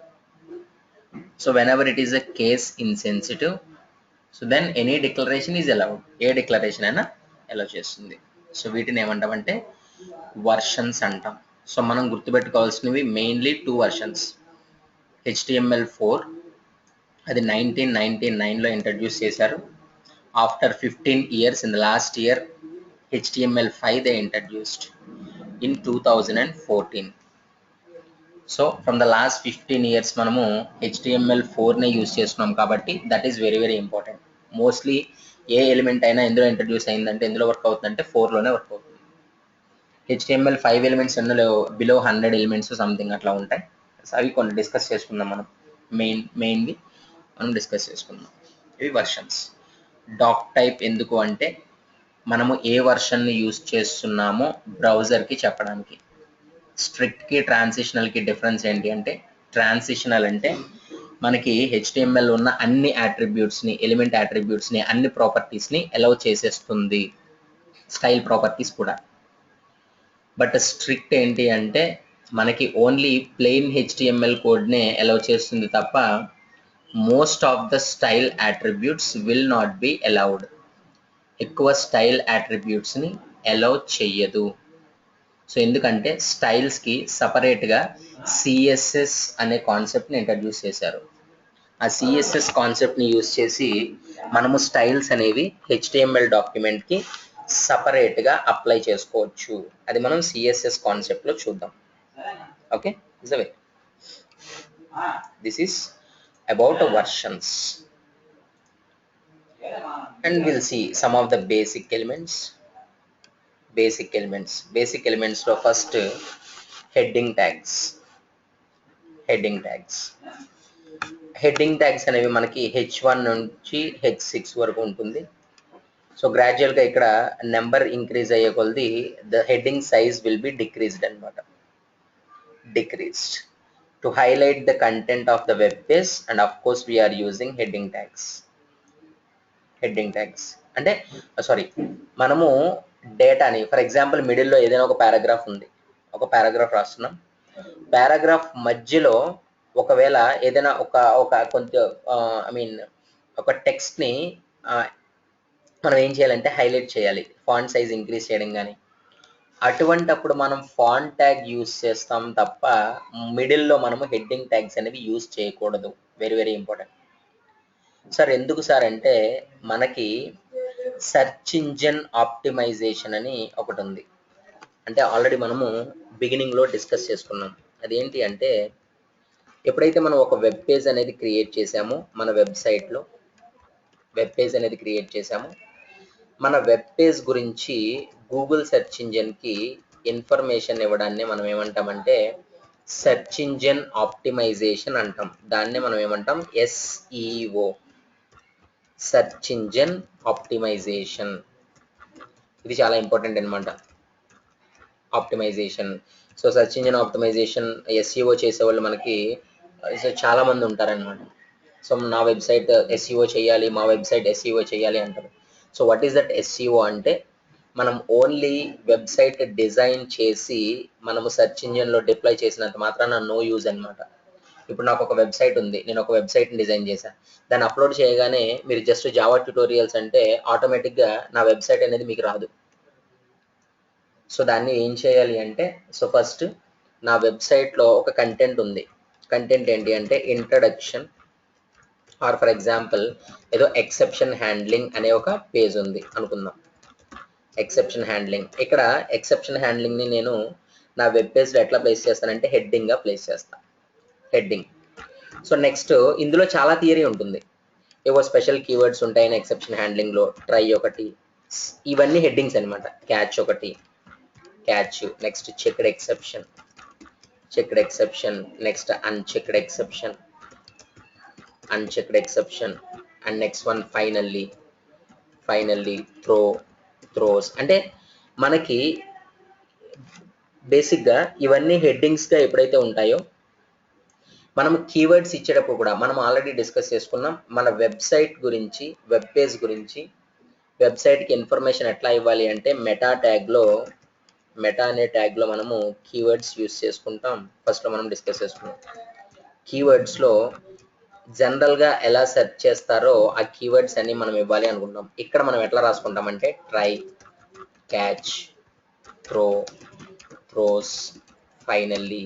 So whenever it is a case insensitive, so then any declaration is allowed. A declaration అయినా అలౌ చేస్తుంది. సో వీటిని ఏమంటామంటే వర్షన్స్ అంటాం. సో మనం గుర్తుపెట్టుకోవాల్సినవి మెయిన్లీ 2 వర్షన్స్. HTML4 అది 1999లో ఇంట్రడ్యూస్ చేశారు. After 15 years, in the last year, HTML5 they introduced. in 2014. So from the last 15 years మనము HTML4నే యూస్ చేస్తున్నాం కాబట్టి that is very very important. Mostly A element అయినా ఎందులో ఇంట్రడ్యూస్ అయిందంటే ఎందులో వర్క్ అవుతుందంటే 4లోనే వర్క్ అవుతుంది. HTML5 ఎలిమెంట్స్ ఎన్నో బిలో 100 ఎలిమెంట్స్ సంథింగ్ అట్లా ఉంటాయి. సో అవి కొన్ని డిస్కస్ చేసుకుందాం మనం. మెయిన్వి మనం డిస్కస్ చేసుకుందాం. ఇవి వర్షన్స్. డాక్ టైప్ ఎందుకు అంటే మనము ఏ వర్షన్ని యూస్ చేస్తున్నామో బ్రౌజర్కి చెప్పడానికి. స్ట్రిక్ట్కి ట్రాన్సిషనల్కి డిఫరెన్స్ ఏంటి అంటే ట్రాన్సిషనల్ అంటే మనకి HTML ఉన్న అన్ని యాట్రిబ్యూట్స్ని ఎలిమెంట్ యాట్రిబ్యూట్స్ని అన్ని ప్రాపర్టీస్ని అలౌ చేసేస్తుంది, స్టైల్ ప్రాపర్టీస్ కూడా. బట్ స్ట్రిక్ట్ ఏంటి అంటే మనకి ఓన్లీ ప్లెయిన్ HTML కోడ్నే అలౌ చేస్తుంది తప్ప most of the style attributes will not be allowed. ఎక్కువ స్టైల్ యాట్రిబ్యూట్స్ని అలౌ చెయ్యదు. సో ఎందుకంటే స్టైల్స్కి సపరేట్గా CSS అనే కాన్సెప్ట్ని ఇంట్రడ్యూస్ చేశారు. ఆ CSS కాన్సెప్ట్ని యూస్ చేసి మనము స్టైల్స్ అనేవి HTML డాక్యుమెంట్కి సపరేట్గా అప్లై చేసుకోవచ్చు. అది మనం CSS కాన్సెప్ట్లో చూద్దాం. Okay, this is about versions and we'll see some of the basic elements. Basic elements లో first heading tags. Heading tags అనేవి మనకి H1 నుంచి H6 వరకు ఉంటుంది. సో గ్రాడ్యువల్గా ఇక్కడ నెంబర్ ఇంక్రీజ్ అయ్యే కొలది the heading size will be decreased అనమాట. Decreased to highlight the content of the web page and of course we are using heading tags. అంటే మనము డేటాని ఫర్ ఎగ్జాంపుల్ మిడిల్లో ఏదైనా ఒక పారాగ్రాఫ్ ఉంది, ఒక పారాగ్రాఫ్ రాస్తున్నాం. పారాగ్రాఫ్ మధ్యలో ఒకవేళ ఏదైనా కొంచెం ఒక టెక్స్ట్ని మనం ఏం చేయాలంటే హైలైట్ చేయాలి, ఫాంట్ సైజ్ ఇంక్రీజ్ చేయడం కానీ. అటువంటప్పుడు మనం ఫాంట్ ట్యాగ్ యూస్ చేస్తాం తప్ప మిడిల్లో మనము హెడ్డింగ్ ట్యాగ్స్ అనేవి యూస్ చేయకూడదు. Very very important. సార్ ఎందుకు సార్ అంటే మనకి సెర్చ్ ఇంజిన్ ఆప్టిమైజేషన్ అని ఒకటి ఉంది. అంటే ఆల్రెడీ మనము బిగినింగ్లో డిస్కస్ చేసుకున్నాం. అదేంటి అంటే ఎప్పుడైతే మనం ఒక వెబ్ పేజ్ అనేది క్రియేట్ చేసామో, మన వెబ్సైట్లో వెబ్ పేజ్ అనేది క్రియేట్ చేసామో, మన వెబ్ పేజ్ గురించి గూగుల్ సెర్చ్ ఇంజిన్కి ఇన్ఫర్మేషన్ ఇవ్వడాన్ని మనం ఏమంటామంటే సెర్చ్ ఇంజిన్ ఆప్టిమైజేషన్ అంటాం. దాన్నే మనం ఏమంటాం SEO, సెర్చ్ ఇంజిన్ ఆప్టిమైజేషన్. ఇది చాలా ఇంపార్టెంట్ అనమాట, optimization. So search engine optimization SEO చేసేవాళ్ళు మనకి చాలా మంది ఉంటారనమాట. సో నా వెబ్సైట్ SEO చేయాలి, మా వెబ్సైట్ SEO చేయాలి అంటారు. So what is that SEO అంటే మనం ఓన్లీ వెబ్సైట్ డిజైన్ చేసి మనము సెర్చ్ ఇంజిన్లో డిప్లాయ్ చేసినంత మాత్రాన నో యూజ్ అనమాట. ఇప్పుడు నాకు ఒక వెబ్సైట్ ఉంది, నేను ఒక వెబ్సైట్ని డిజైన్ చేశాను, దాన్ని అప్లోడ్ చేయగానే మీరు జస్ట్ జావా ట్యుటోరియల్స్ అంటే ఆటోమేటిక్గా నా వెబ్సైట్ అనేది మీకు రాదు. సో దాన్ని ఏం చేయాలి అంటే ఫస్ట్ నా వెబ్సైట్లో ఒక కంటెంట్ ఉంది. కంటెంట్ ఏంటి అంటే ఇంట్రడక్షన్ ఆర్ ఫర్ ఎగ్జాంపుల్ ఏదో ఎక్సెప్షన్ హ్యాండ్లింగ్ అనే ఒక పేజ్ ఉంది అనుకుందాం. ఎక్సెప్షన్ హ్యాండ్లింగ్, ఇక్కడ ఎక్సెప్షన్ హ్యాండ్లింగ్ని నేను నా వెబ్ పేజ్లో ఎట్లా ప్లేస్ చేస్తానంటే హెడ్డింగ్గా ప్లేస్ చేస్తాను. హెడ్డింగ్. సో నెక్స్ట్ ఇందులో చాలా థియరీ ఉంటుంది. ఏవో స్పెషల్ కీవర్డ్స్ ఉంటాయని ఎక్సెప్షన్ హ్యాండ్లింగ్లో, ట్రై ఒకటి, ఇవన్నీ హెడ్డింగ్స్ అనమాట. క్యాచ్ ఒకటి, catch. Next checked exception, next unchecked exception, and next one finally throws. అంటే మనకి బేసిక్గా ఇవన్నీ హెడ్డింగ్స్గా ఎప్పుడైతే ఉంటాయో మనం కీవర్డ్స్ ఇచ్చేటప్పుడు కూడా మనం ఆల్రెడీ డిస్కస్ చేసుకున్నాం. మన వెబ్సైట్ గురించి, వెబ్ పేజ్ గురించి, వెబ్సైట్కి ఇన్ఫర్మేషన్ ఎట్లా ఇవ్వాలి అంటే మెటా అనే ట్యాగ్లో మనము కీవర్డ్స్ యూస్ చేసుకుంటాం. ఫస్ట్లో మనం డిస్కస్ చేసుకున్నాం. కీవర్డ్స్లో జనరల్గా ఎలా సెర్చ్ చేస్తారో ఆ కీవర్డ్స్ అన్ని మనం ఇవ్వాలి అనుకుంటాం. ఇక్కడ మనం ఎట్లా రాసుకుంటామంటే try, catch, throws, finally,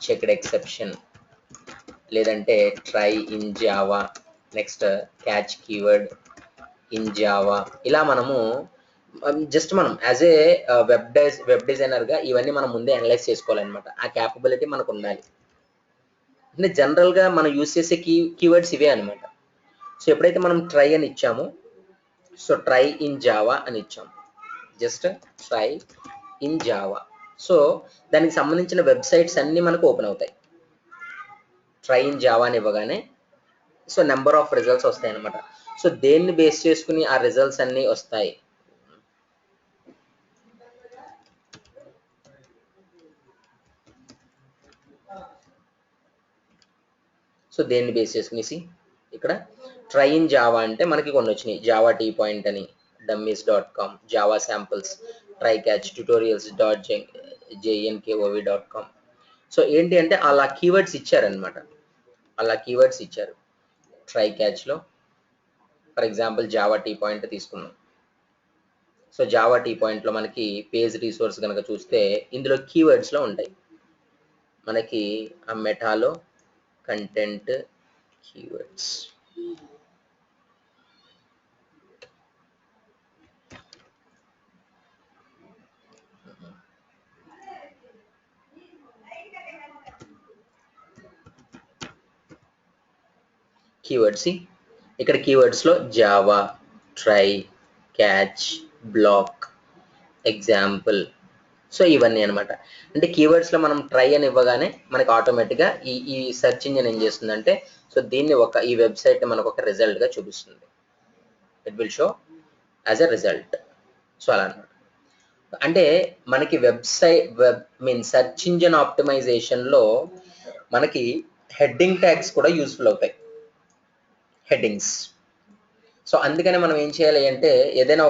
checked exception, లేదంటే try in Java, next catch keyword in Java. ఇలా మనము జస్ట్ మనం యాజ్ ఏ వెబ్ డిజైనర్గా ఇవన్నీ మనం ముందే అనలైజ్ చేసుకోవాలన్నమాట. ఆ క్యాపబిలిటీ మనకు ఉండాలి. అంటే జనరల్గా మనం యూస్ చేసే కీవర్డ్స్ ఇవే అనమాట. సో ఎప్పుడైతే మనం ట్రై అని ఇచ్చామో, సో ట్రై ఇన్ జావా అని ఇచ్చాము, just try in Java. So దానికి సంబంధించిన వెబ్సైట్స్ అన్నీ మనకు ఓపెన్ అవుతాయి. ట్రై ఇన్ జావా అని ఇవ్వగానే సో నెంబర్ ఆఫ్ రిజల్ట్స్ వస్తాయి అనమాట. సో దేన్ని బేస్ చేసుకుని ఆ రిజల్ట్స్ అన్నీ వస్తాయి? సో దేన్ని బేస్ చేసుకునేసి ఇక్కడ ట్రై ఇన్ జావా అంటే మనకి కొన్ని వచ్చినాయి. జావా టీ పాయింట్ అని, dummies.com, Java samples, try catch, tutorials.jnkov.com. So ఏంటి అంటే అలా కీవర్డ్స్ ఇచ్చారనమాట. అలా కీవర్డ్స్ ఇచ్చారు. ట్రై క్యాచ్లో for example Java T point తీసుకున్నాం. సో జావా టీ పాయింట్లో మనకి పేజ్ రిసోర్స్ కనుక చూస్తే ఇందులో కీవర్డ్స్లో ఉంటాయి మనకి ఆ మెటాలో కంటెంట్ కీవర్డ్స్. కీవర్డ్స్ ఇక్కడ కీవర్డ్స్లో Java, try, catch, block, example, so ఇవన్నీ అనమాట. అంటే కీవర్డ్స్లో మనం ట్రై అని ఇవ్వగానే మనకి ఆటోమేటిక్గా ఈ సెర్చ్ ఇంజిన్ ఏం చేస్తుందంటే సో దీన్ని ఈ వెబ్సైట్ మనకు ఒక రిజల్ట్గా చూపిస్తుంది. It will show as a result. So అలా అనమాట. అంటే మనకి సెర్చ్ ఇంజిన్ ఆప్టిమైజేషన్లో మనకి హెడ్డింగ్ ట్యాగ్స్ కూడా యూస్ఫుల్ అవుతాయి. హెడ్డింగ్స్. సో అందుకని మనం ఏం చేయాలి అంటే ఏదైనా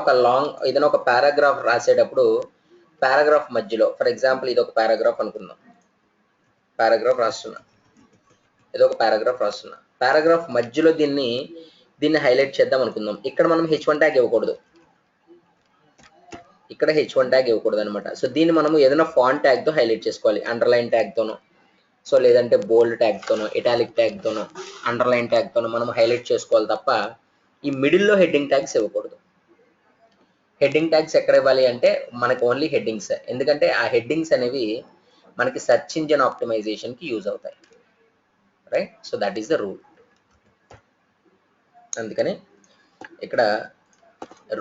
ఒక పారాగ్రాఫ్ రాసేటప్పుడు పారాగ్రాఫ్ మధ్యలో ఫర్ ఎగ్జాంపుల్ ఇది ఒక పారాగ్రాఫ్ అనుకుందాం. పారాగ్రాఫ్ రాస్తున్నా, పారాగ్రాఫ్ మధ్యలో దీన్ని హైలైట్ చేద్దాం అనుకుందాం. ఇక్కడ మనం H1 ట్యాగ్ ఇవ్వకూడదు, ఇక్కడ H1 ట్యాగ్ ఇవ్వకూడదు అనమాట. సో దీన్ని మనము ఏదైనా ఫాంట్ ట్యాగ్తో హైలైట్ చేసుకోవాలి, అండర్లైన్ ట్యాగ్తోనో, సో లేదంటే బోల్డ్ ట్యాగ్తోనో, ఇటాలిక్ ట్యాగ్తోనో, అండర్లైన్ ట్యాగ్తోనో మనం హైలైట్ చేసుకోవాలి తప్ప ఈ మిడిల్లో హెడ్డింగ్ ట్యాగ్స్ ఇవ్వకూడదు. హెడ్డింగ్ ట్యాగ్స్ ఎక్కడ ఇవ్వాలి అంటే మనకు ఓన్లీ హెడ్డింగ్స్, ఎందుకంటే ఆ హెడ్డింగ్స్ అనేవి మనకి సెర్చ్ ఇంజిన్ ఆప్టిమైజేషన్కి యూజ్ అవుతాయి, right? So that is the rule. అందుకని ఇక్కడ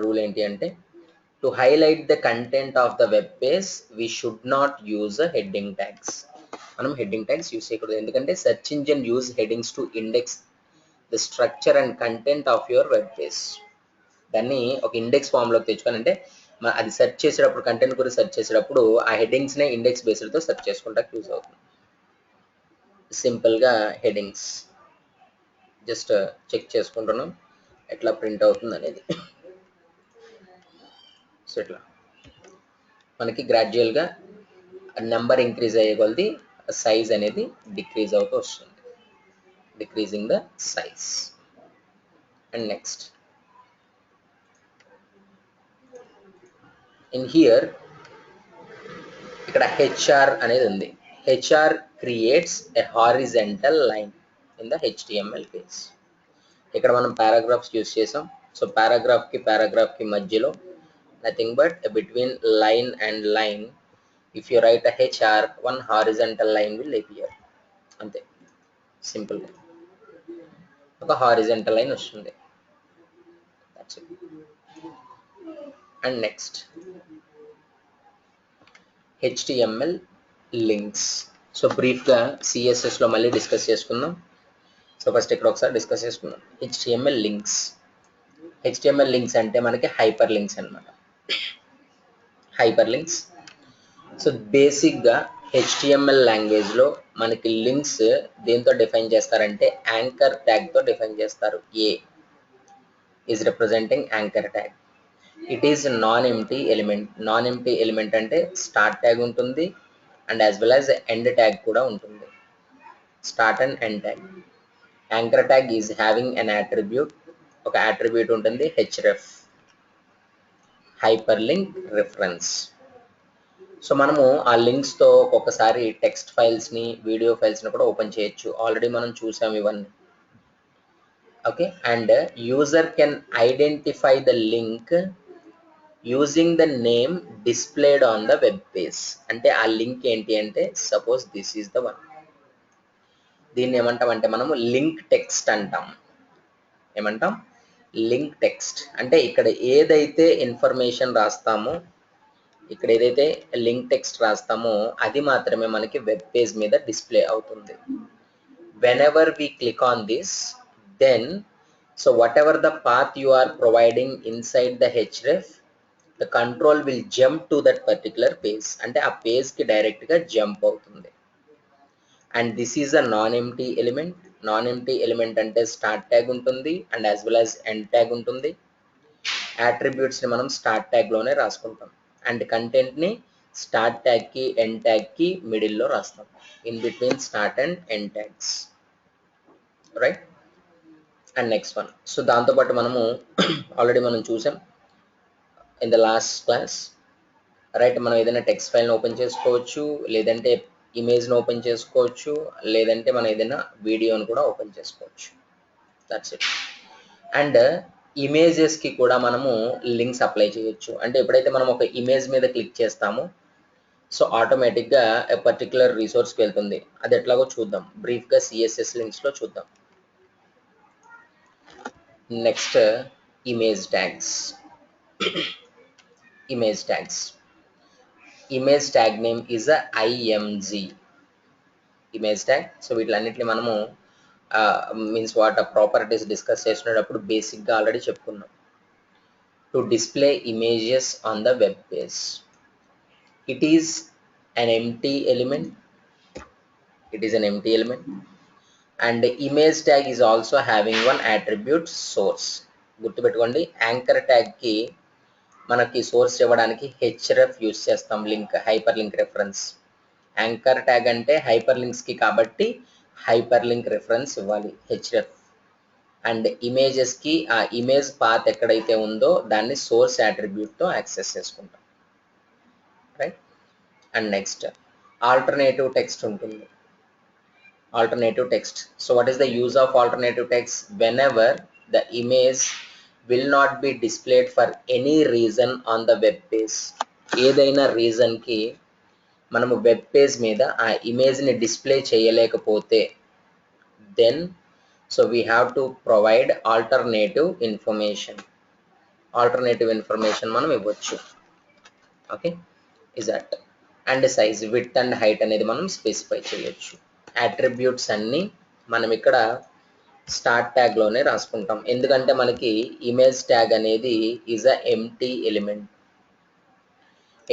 రూల్ ఏంటి అంటే to highlight the content of the web page we should not use heading tags. మనం హెడ్డింగ్ ట్యాగ్స్ యూజ్ చేయకూడదు, ఎందుకంటే search engine use headings to index the structure and content of your web page. దాన్ని ఒక ఇండెక్స్ ఫామ్లోకి తెచ్చుకోవాలంటే అది సెర్చ్ చేసేటప్పుడు, కంటెంట్ గురించి సెర్చ్ చేసేటప్పుడు ఆ హెడ్డింగ్స్నే ఇండెక్స్ బేస్డ్తో సెర్చ్ చేసుకుంటానికి యూజ్ అవుతుంది. సింపుల్గా హెడ్డింగ్స్ జస్ట్ చెక్ చేసుకుంటున్నాం ఎట్లా ప్రింట్ అవుతుంది అనేది. సో ఇట్లా మనకి గ్రాడ్యువల్గా నెంబర్ ఇంక్రీజ్ అయ్యే కొలది సైజ్ అనేది డిక్రీజ్ అవుతూ వస్తుంది, decreasing the size. And next in here ఇక్కడ HR అనేది ఉంది. HR creates a horizontal line in the HTML page. ఇక్కడ మనం పారాగ్రాఫ్స్ యూస్ చేసాం. సో పారాగ్రాఫ్కి మధ్యలో nothing but between line and line if you right a HR, one horizontal line will appear. అంతే, సింపుల్గా ఒక హారిజంటల్ లైన్ వస్తుంది. And next HTML links. So బ్రీఫ్గా CSSలో మళ్ళీ డిస్కస్ చేసుకుందాం. సో ఫస్ట్ ఇక్కడ ఒకసారి డిస్కస్ చేసుకుందాం. HTML లింక్స్ అంటే మనకి హైపర్ లింక్స్ అనమాట. Hyper links. సో బేసిక్గా HTML లాంగ్వేజ్లో మనకి లింక్స్ దేంతో డిఫైన్ చేస్తారంటే యాంకర్ ట్యాగ్తో డిఫైన్ చేస్తారు. A is representing anchor tag. It is non empty element అంటే స్టార్ట్ ట్యాగ్ ఉంటుంది and as well as end tag కూడా ఉంటుంది. Start and end tag. Anchor tag is having an attribute, ఒక అట్రిబ్యూట్ ఉంటుంది href, hyper link reference. So మనము ఆ లింక్స్తో ఒక్కొక్కసారి టెక్స్ట్ ఫైల్స్ని, వీడియో ఫైల్స్ని కూడా ఓపెన్ చేయొచ్చు. ఆల్రెడీ మనం చూసాం ఇవన్నీ. Okay, and user can identify the link using the name displayed on the web page. అంటే ఆ లింక్ ఏంటి అంటే suppose this is the one. దీన్ని ఏమంటాం అంటే మనము లింక్ టెక్స్ట్ అంటాం. ఏమంటాం? Link text. అంటే ఇక్కడ ఏదైతే ఇన్ఫర్మేషన్ రాస్తామో, ఇక్కడ ఏదైతే లింక్ టెక్స్ట్ రాస్తామో అది మాత్రమే మనకి వెబ్ పేజ్ మీద డిస్ప్లే అవుతుంది. Whenever we click on this, then so whatever the path you are providing inside the href, the control will jump to that particular page. అంటే ఆ పేజ్ కి డైరెక్ట్ గా జంప్ అవుతుంది. And this is a non-empty element. Non-empty element అంటే స్టార్ట్ ట్యాగ్ ఉంటుంది and as well as end tag ఉంటుంది. అట్రిబ్యూట్స్ ని మనం స్టార్ట్ ట్యాగ్ లోనే రాసుకుంటాం అండ్ కంటెంట్ ని స్టార్ట్ ట్యాగ్ కి ఎండ్ ట్యాగ్ కి మిడిల్ లో రాస్తాం, in between start and end tags, right. And next one, so దాంతోపాటు మనము ఆల్రెడీ మనం చూసాం in the last class, right. మనం ఏదైనా టెక్స్ట్ ఫైల్ని ఓపెన్ చేసుకోవచ్చు, లేదంటే ఇమేజ్ని ఓపెన్ చేసుకోవచ్చు, లేదంటే మనం ఏదైనా వీడియోని కూడా ఓపెన్ చేసుకోవచ్చు. That's it. అండ్ ఇమేజెస్కి కూడా మనము లింక్స్ అప్లై చేయొచ్చు. అంటే ఎప్పుడైతే మనం ఒక ఇమేజ్ మీద క్లిక్ చేస్తామో సో ఆటోమేటిక్గా పర్టికులర్ రిసోర్స్కి వెళ్తుంది. అది ఎట్లాగో చూద్దాం బ్రీఫ్గా సిఎస్ఎస్ లింక్స్లో చూద్దాం. Next image tags. image tags. Image tag name is a img image tag. So వీటిలన్నిటిని మనము మీన్స్ వాట్ ప్రాపర్టీస్ డిస్కస్ చేసినప్పుడు బేసిక్గా ఆల్రెడీ చెప్పుకున్నాం. To display images on the web page, it is an empty element. It is an empty element and the image tag is also having one attribute source. గుర్తుపెట్టుకోండి, యాంకర్ ట్యాగ్ కి మనకి సోర్స్ ఇవ్వడానికి href యూస్ చేస్తాం, link hyper link reference. Anchor tag అంటే హైపర్ లింక్స్ కి కాబట్టి హైపర్ లింక్ రెఫరెన్స్ ఇవ్వాలి href. అండ్ ఇమేజెస్ కి ఆ ఇమేజ్ పాత్ ఎక్కడైతే ఉందో దాన్ని సోర్స్ అట్రిబ్యూట్ తో యాక్సెస్ చేసుకుంటాం, right. And next alternative text ఉంటుంది. Alternative text. So what is the use of alternative text? Whenever the image will not be displayed for any reason on the web page, ఏదైనా రీజన్ కి మనము వెబ్ పేజ్ మీద ఆ ఇమేజ్ ని డిస్ప్లే చేయలేకపోతే then so we have to provide alternative information. Alternative information మనం ఇవ్వచ్చు, okay. Is that. And size, width and height అనేది మనం స్పెసిఫై చేయొచ్చు. అట్రిబ్యూట్స్ అన్ని మనం ఇక్కడ స్టార్ట్ ట్యాగ్ లోనే రాసుకుంటాం, ఎందుకంటే మనకి ఇమేజ్ ట్యాగ్ అనేది is a empty element.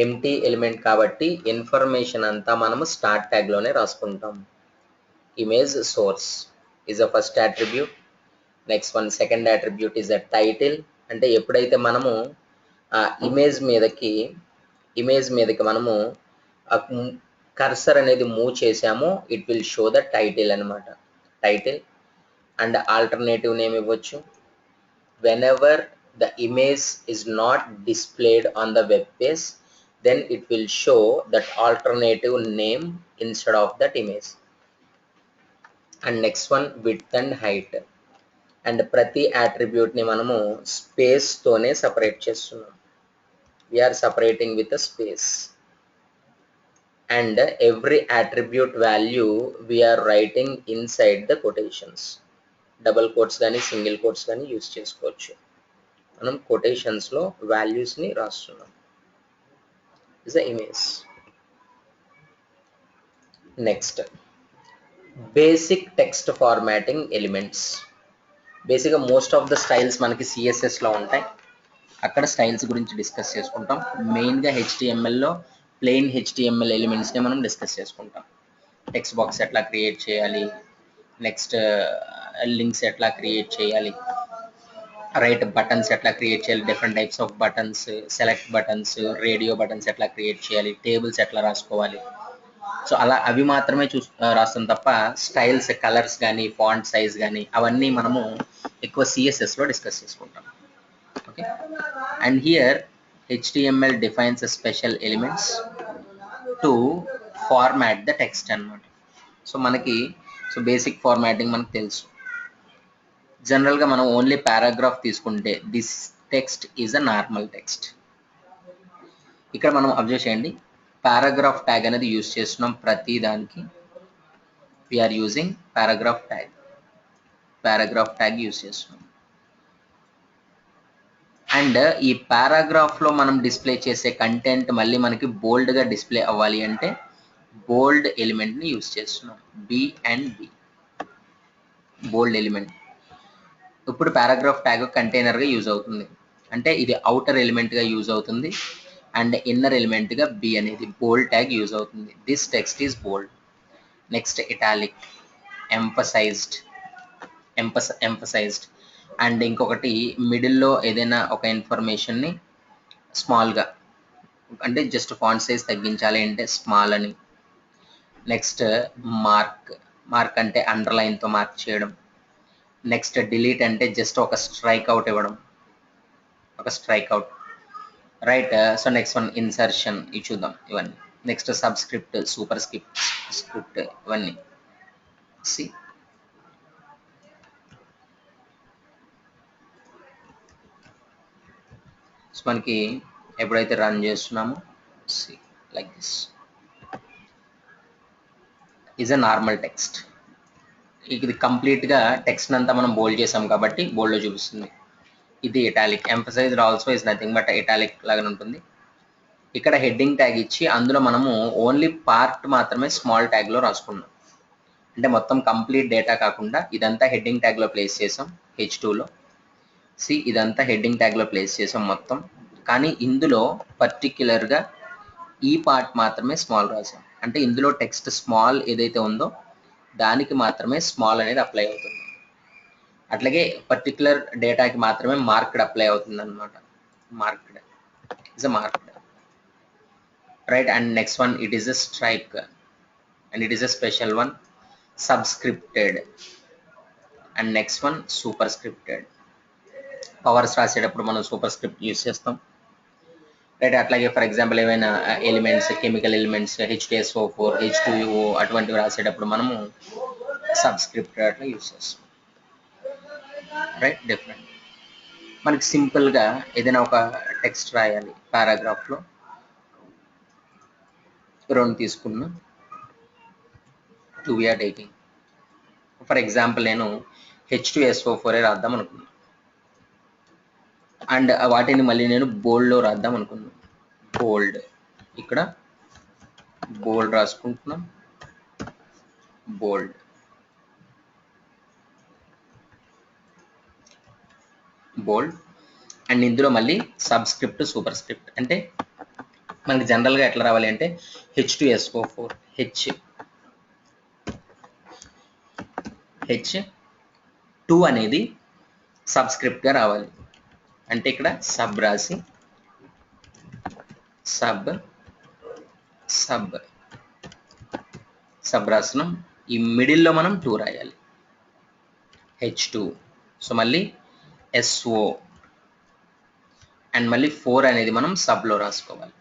Empty element కాబట్టి ఇన్ఫర్మేషన్ అంతా మనము స్టార్ట్ ట్యాగ్ లోనే రాసుకుంటాం. Image source is a first attribute. Next one second attribute is a title. అంటే ఎప్పుడైతే మనము ఆ ఇమేజ్ మీదకి మనము కర్సర్ అనేది మూవ్ చేసామో it will show the title అనమాట, టైటిల్. అండ్ ఆల్టర్నేటివ్ నేమ్ ఇవ్వచ్చు. Whenever the image is not displayed on the web page then it will show that alternative name instead of that image. And next one width and height. And ప్రతి అట్రిబ్యూట్ ని మనము స్పేస్ తోనే సపరేట్ చేస్తున్నాం. We are separating with a space. And every attribute value we are writing inside the quotations. Double quotes కానీ సింగిల్ కోట్స్ కానీ యూస్ చేసుకోవచ్చు. మనం quotations లో వాల్యూస్ ని రాస్తున్నాం. is the image. Next basic text formatting elements. బేసిక్గా మోస్ట్ ఆఫ్ ద స్టైల్స్ మనకి సిఎస్ఎస్ లో ఉంటాయి, అక్కడ స్టైల్స్ గురించి డిస్కస్ చేసుకుంటాం. మెయిన్గా హెచ్టిఎంఎల్లో ప్లెయిన్ హెచ్టిఎంఎల్ ఎలిమెంట్స్ని మనం డిస్కస్ చేసుకుంటాం. టెక్స్ట్ బాక్స్ ఎట్లా క్రియేట్ చేయాలి, నెక్స్ట్ లింక్స్ ఎట్లా క్రియేట్ చేయాలి, రైట్, బటన్స్ ఎట్లా క్రియేట్ చేయాలి, different types of buttons, select buttons, radio buttons ఎట్లా క్రియేట్ చేయాలి, టేబుల్స్ ఎట్లా రాసుకోవాలి. సో అలా అవి మాత్రమే రాస్తాం తప్ప స్టైల్స్, కలర్స్ కానీ ఫాంట్ సైజ్ కానీ అవన్నీ మనము ఎక్కువ సిఎస్ఎస్లో డిస్కస్ చేసుకుంటాం, okay. And here HTML defines a special elements to format the text అన్నమాట. సో మనకి బేసిక్ ఫార్మాటింగ్ మనకు తెలుసు. జనరల్గా మనం ఓన్లీ పారాగ్రాఫ్ తీసుకుంటే this text is a normal text. ఇక్కడ మనం అబ్జర్వ్ చేయండి, పారాగ్రాఫ్ ట్యాగ్ అనేది యూజ్ చేస్తున్నాం ప్రతి దానికి. We are using paragraph tag use చేస్తున్నాం. అండ్ ఈ పారాగ్రాఫ్ లో మనం డిస్ప్లే చేసే కంటెంట్ మళ్ళీ మనకి బోల్డ్ గా డిస్ప్లే అవ్వాలి అంటే బోల్డ్ ఎలిమెంట్ ని యూజ్ చేస్తున్నాం. B and B, bold element. ఇప్పుడు పారాగ్రాఫ్ ట్యాగ్ కంటైనర్ గా యూజ్ అవుతుంది, అంటే ఇది అవుటర్ ఎలిమెంట్ గా యూజ్ అవుతుంది అండ్ ఇన్నర్ ఎలిమెంట్ గా బి అనేది బోల్డ్ ట్యాగ్ యూజ్ అవుతుంది. This text is bold. Next italic, emphasized and ఇంకొకటి మిడిల్లో ఏదైనా ఒక ఇన్ఫర్మేషన్ని స్మాల్గా, అంటే జస్ట్ ఫాంట్ సైజ్ తగ్గించాలి అంటే స్మాల్ అని. నెక్స్ట్ మార్క్ అంటే అండర్లైన్తో మార్క్ చేయడం. నెక్స్ట్ డిలీట్ అంటే జస్ట్ ఒక స్ట్రైక్ అవుట్ ఇవ్వడం, right. So next one insertion, ఇవి చూద్దాం ఇవన్నీ. నెక్స్ట్ సబ్స్క్రిప్ట్, సూపర్ స్క్రిప్ట్ ఇవన్నీ. సి సో మనకి ఎప్పుడైతే రన్ చేస్తున్నామో C like this is a normal text. ఇది కంప్లీట్గా టెక్స్ట్ అంతా మనం బోల్డ్ చేసాం కాబట్టి బోల్డ్లో చూపిస్తుంది. ఇది italic. Emphasised also is nothing but italic లాగానే ఉంటుంది. ఇక్కడ హెడ్డింగ్ ట్యాగ్ ఇచ్చి అందులో మనము ఓన్లీ పార్ట్ మాత్రమే స్మాల్ ట్యాగ్లో రాసుకున్నాం, అంటే మొత్తం కంప్లీట్ డేటా కాకుండా ఇదంతా హెడ్డింగ్ ట్యాగ్లో ప్లేస్ చేసాం. H2లో సి ఇదంతా హెడ్డింగ్ ట్యాగ్లో ప్లేస్ చేసాం మొత్తం, కానీ ఇందులో పర్టిక్యులర్గా ఈ పార్ట్ మాత్రమే స్మాల్ రాసాం, అంటే ఇందులో టెక్స్ట్ స్మాల్ ఏదైతే ఉందో దానికి మాత్రమే స్మాల్ అనేది అప్లై అవుతుంది. అట్లాగే పర్టిక్యులర్ డేటాకి మాత్రమే మార్క్డ్ అప్లై అవుతుంది అనమాట. Marked is a marked, right. And next one it is a strike and it is a special one. Subscripted and next one superscripted. Powers రాసేటప్పుడు మనం సూపర్ స్క్రిప్ట్ యూజ్ చేస్తాం, రైట్. అట్లాగే ఫర్ ఎగ్జాంపుల్ ఏమైనా elements, chemical elements H2SO4, H2O అటువంటివి రాసేటప్పుడు మనము సబ్స్క్రిప్ట్ అట్లా యూజ్ చేస్తాం, రైట్. డిఫరెంట్. మనకి సింపుల్గా ఏదైనా ఒక టెక్స్ట్ రాయాలి పారాగ్రాఫ్లో, రెండు తీసుకున్నా, 2 వీఆర్ టేకింగ్. ఫర్ ఎగ్జాంపుల్ నేను H2SO4 రాద్దాం అనుకున్నాను అండ్ వాటిని మళ్ళీ నేను బోల్డ్లో రాద్దాం అనుకున్నాను. బోల్డ్, ఇక్కడ బోల్డ్ రాసుకుంటున్నాం, బోల్డ్, అండ్ ఇందులో మళ్ళీ సబ్స్క్రిప్ట్, సూపర్ స్క్రిప్ట్. అంటే మనకి జనరల్గా ఎట్లా రావాలి అంటే H2SO4 H2 అనేది సబ్స్క్రిప్ట్గా రావాలి, అంటే ఇక్కడ సబ్ రాసి సబ్ రాసినాం. ఈ మిడిల్లో మనం 2 రాయాలి, H2. సో మళ్ళీ SO అండ్ మళ్ళీ 4 అనేది మనం సబ్లో రాసుకోవాలి,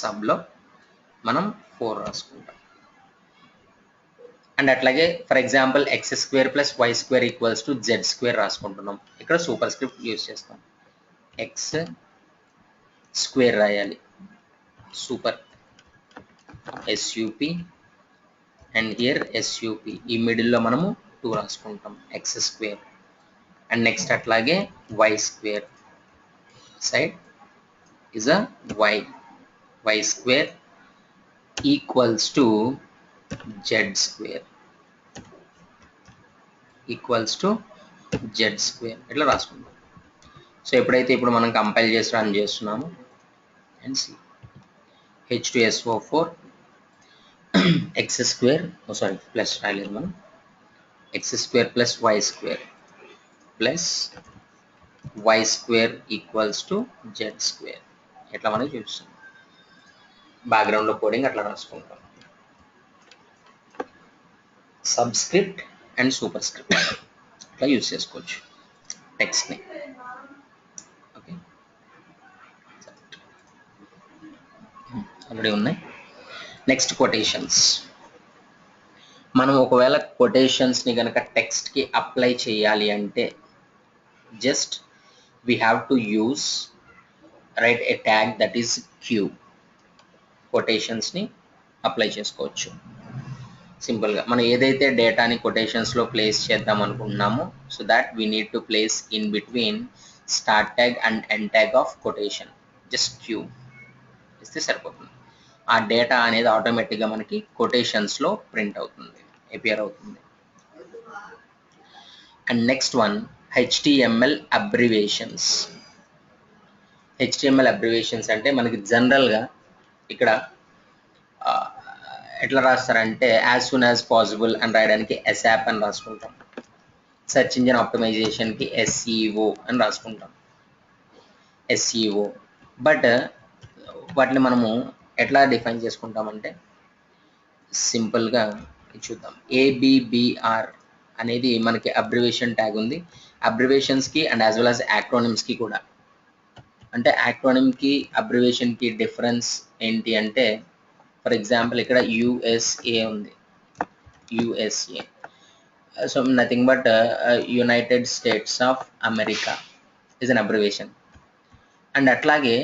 సబ్లో మనం 4 రాసుకుంటాం. అండ్ అట్లాగే for example x² + y² = z² రాసుకుంటున్నాం, ఇక్కడ సూపర్ స్క్రిప్ట్ యూజ్ చేస్తాం. x² రాయాలి, super SUP and here SUP. ఈ మిడిల్లో మనము 2 రాసుకుంటాం, x². అండ్ నెక్స్ట్ అట్లాగే y² side is a y² equals to z² ఇట్లా రాసుకుంటాం. సో ఎప్పుడైతే ఇప్పుడు మనం కంపైల్ చేసి రన్ చేస్తున్నాము and C H2SO4 x² plus రాయలేదు మనం, x² + y² equals to z² ఇట్లా మనకి చూపిస్తుంది. బ్యాక్గ్రౌండ్లో కోడింగ్ అట్లా రాసుకుంటాం, సబ్స్క్రిప్ట్ అండ్ సూపర్ స్క్రిప్ట్ అట్లా యూజ్ చేసుకోవచ్చు టెక్స్ట్ని. ఓకే, ఆల్రెడీ ఉన్నాయి. Next quotations. మనం ఒకవేళ కొటేషన్స్ని కనుక టెక్స్ట్కి అప్లై చేయాలి అంటే just we have to use write a tag that is q. quotations ని అప్లై చేసుకోవచ్చు. సింపుల్ గా మనం ఏదైతే డేటాని కొటేషన్స్ లో ప్లేస్ చేద్దాం అనుకుంటున్నామో so that we need to place in between start tag and end tag of quotation. Just Q ఇస్తే సరిపోతుంది. ఆ డేటా అనేది ఆటోమేటిక్గా మనకి కొటేషన్స్ లో ప్రింట్ అవుతుంది, అపియర్ అవుతుంది. And next one HTML abbreviations. HTML abbreviations అంటే మనకి జనరల్గా ఇక్కడ ఎట్లా రాస్తారంటే యాజ్ సూన్ యాజ్ పాసిబుల్ అని రాయడానికి SAP అని రాసుకుంటాం. సెర్చ్ ఇంజిన్ ఆప్టిమైజేషన్కి SEO అని రాసుకుంటాం, SEO. బట్ వాటిని మనము ఎట్లా డిఫైన్ చేసుకుంటామంటే సింపుల్గా చూద్దాం. ABBR అనేది మనకి అబ్రివేషన్ ట్యాగ్ ఉంది. అబ్రివేషన్స్కి అండ్ యాజ్ వెల్ యాజ్ యాక్రోనిమ్స్కి కూడా. అంటే యాక్రోనిమ్కి అబ్రివేషన్కి డిఫరెన్స్ ఏంటి అంటే ఫర్ ఎగ్జాంపుల్ ఇక్కడ USA ఉంది, USA. So nothing but United States of America is an abbreviation. And అట్లాగే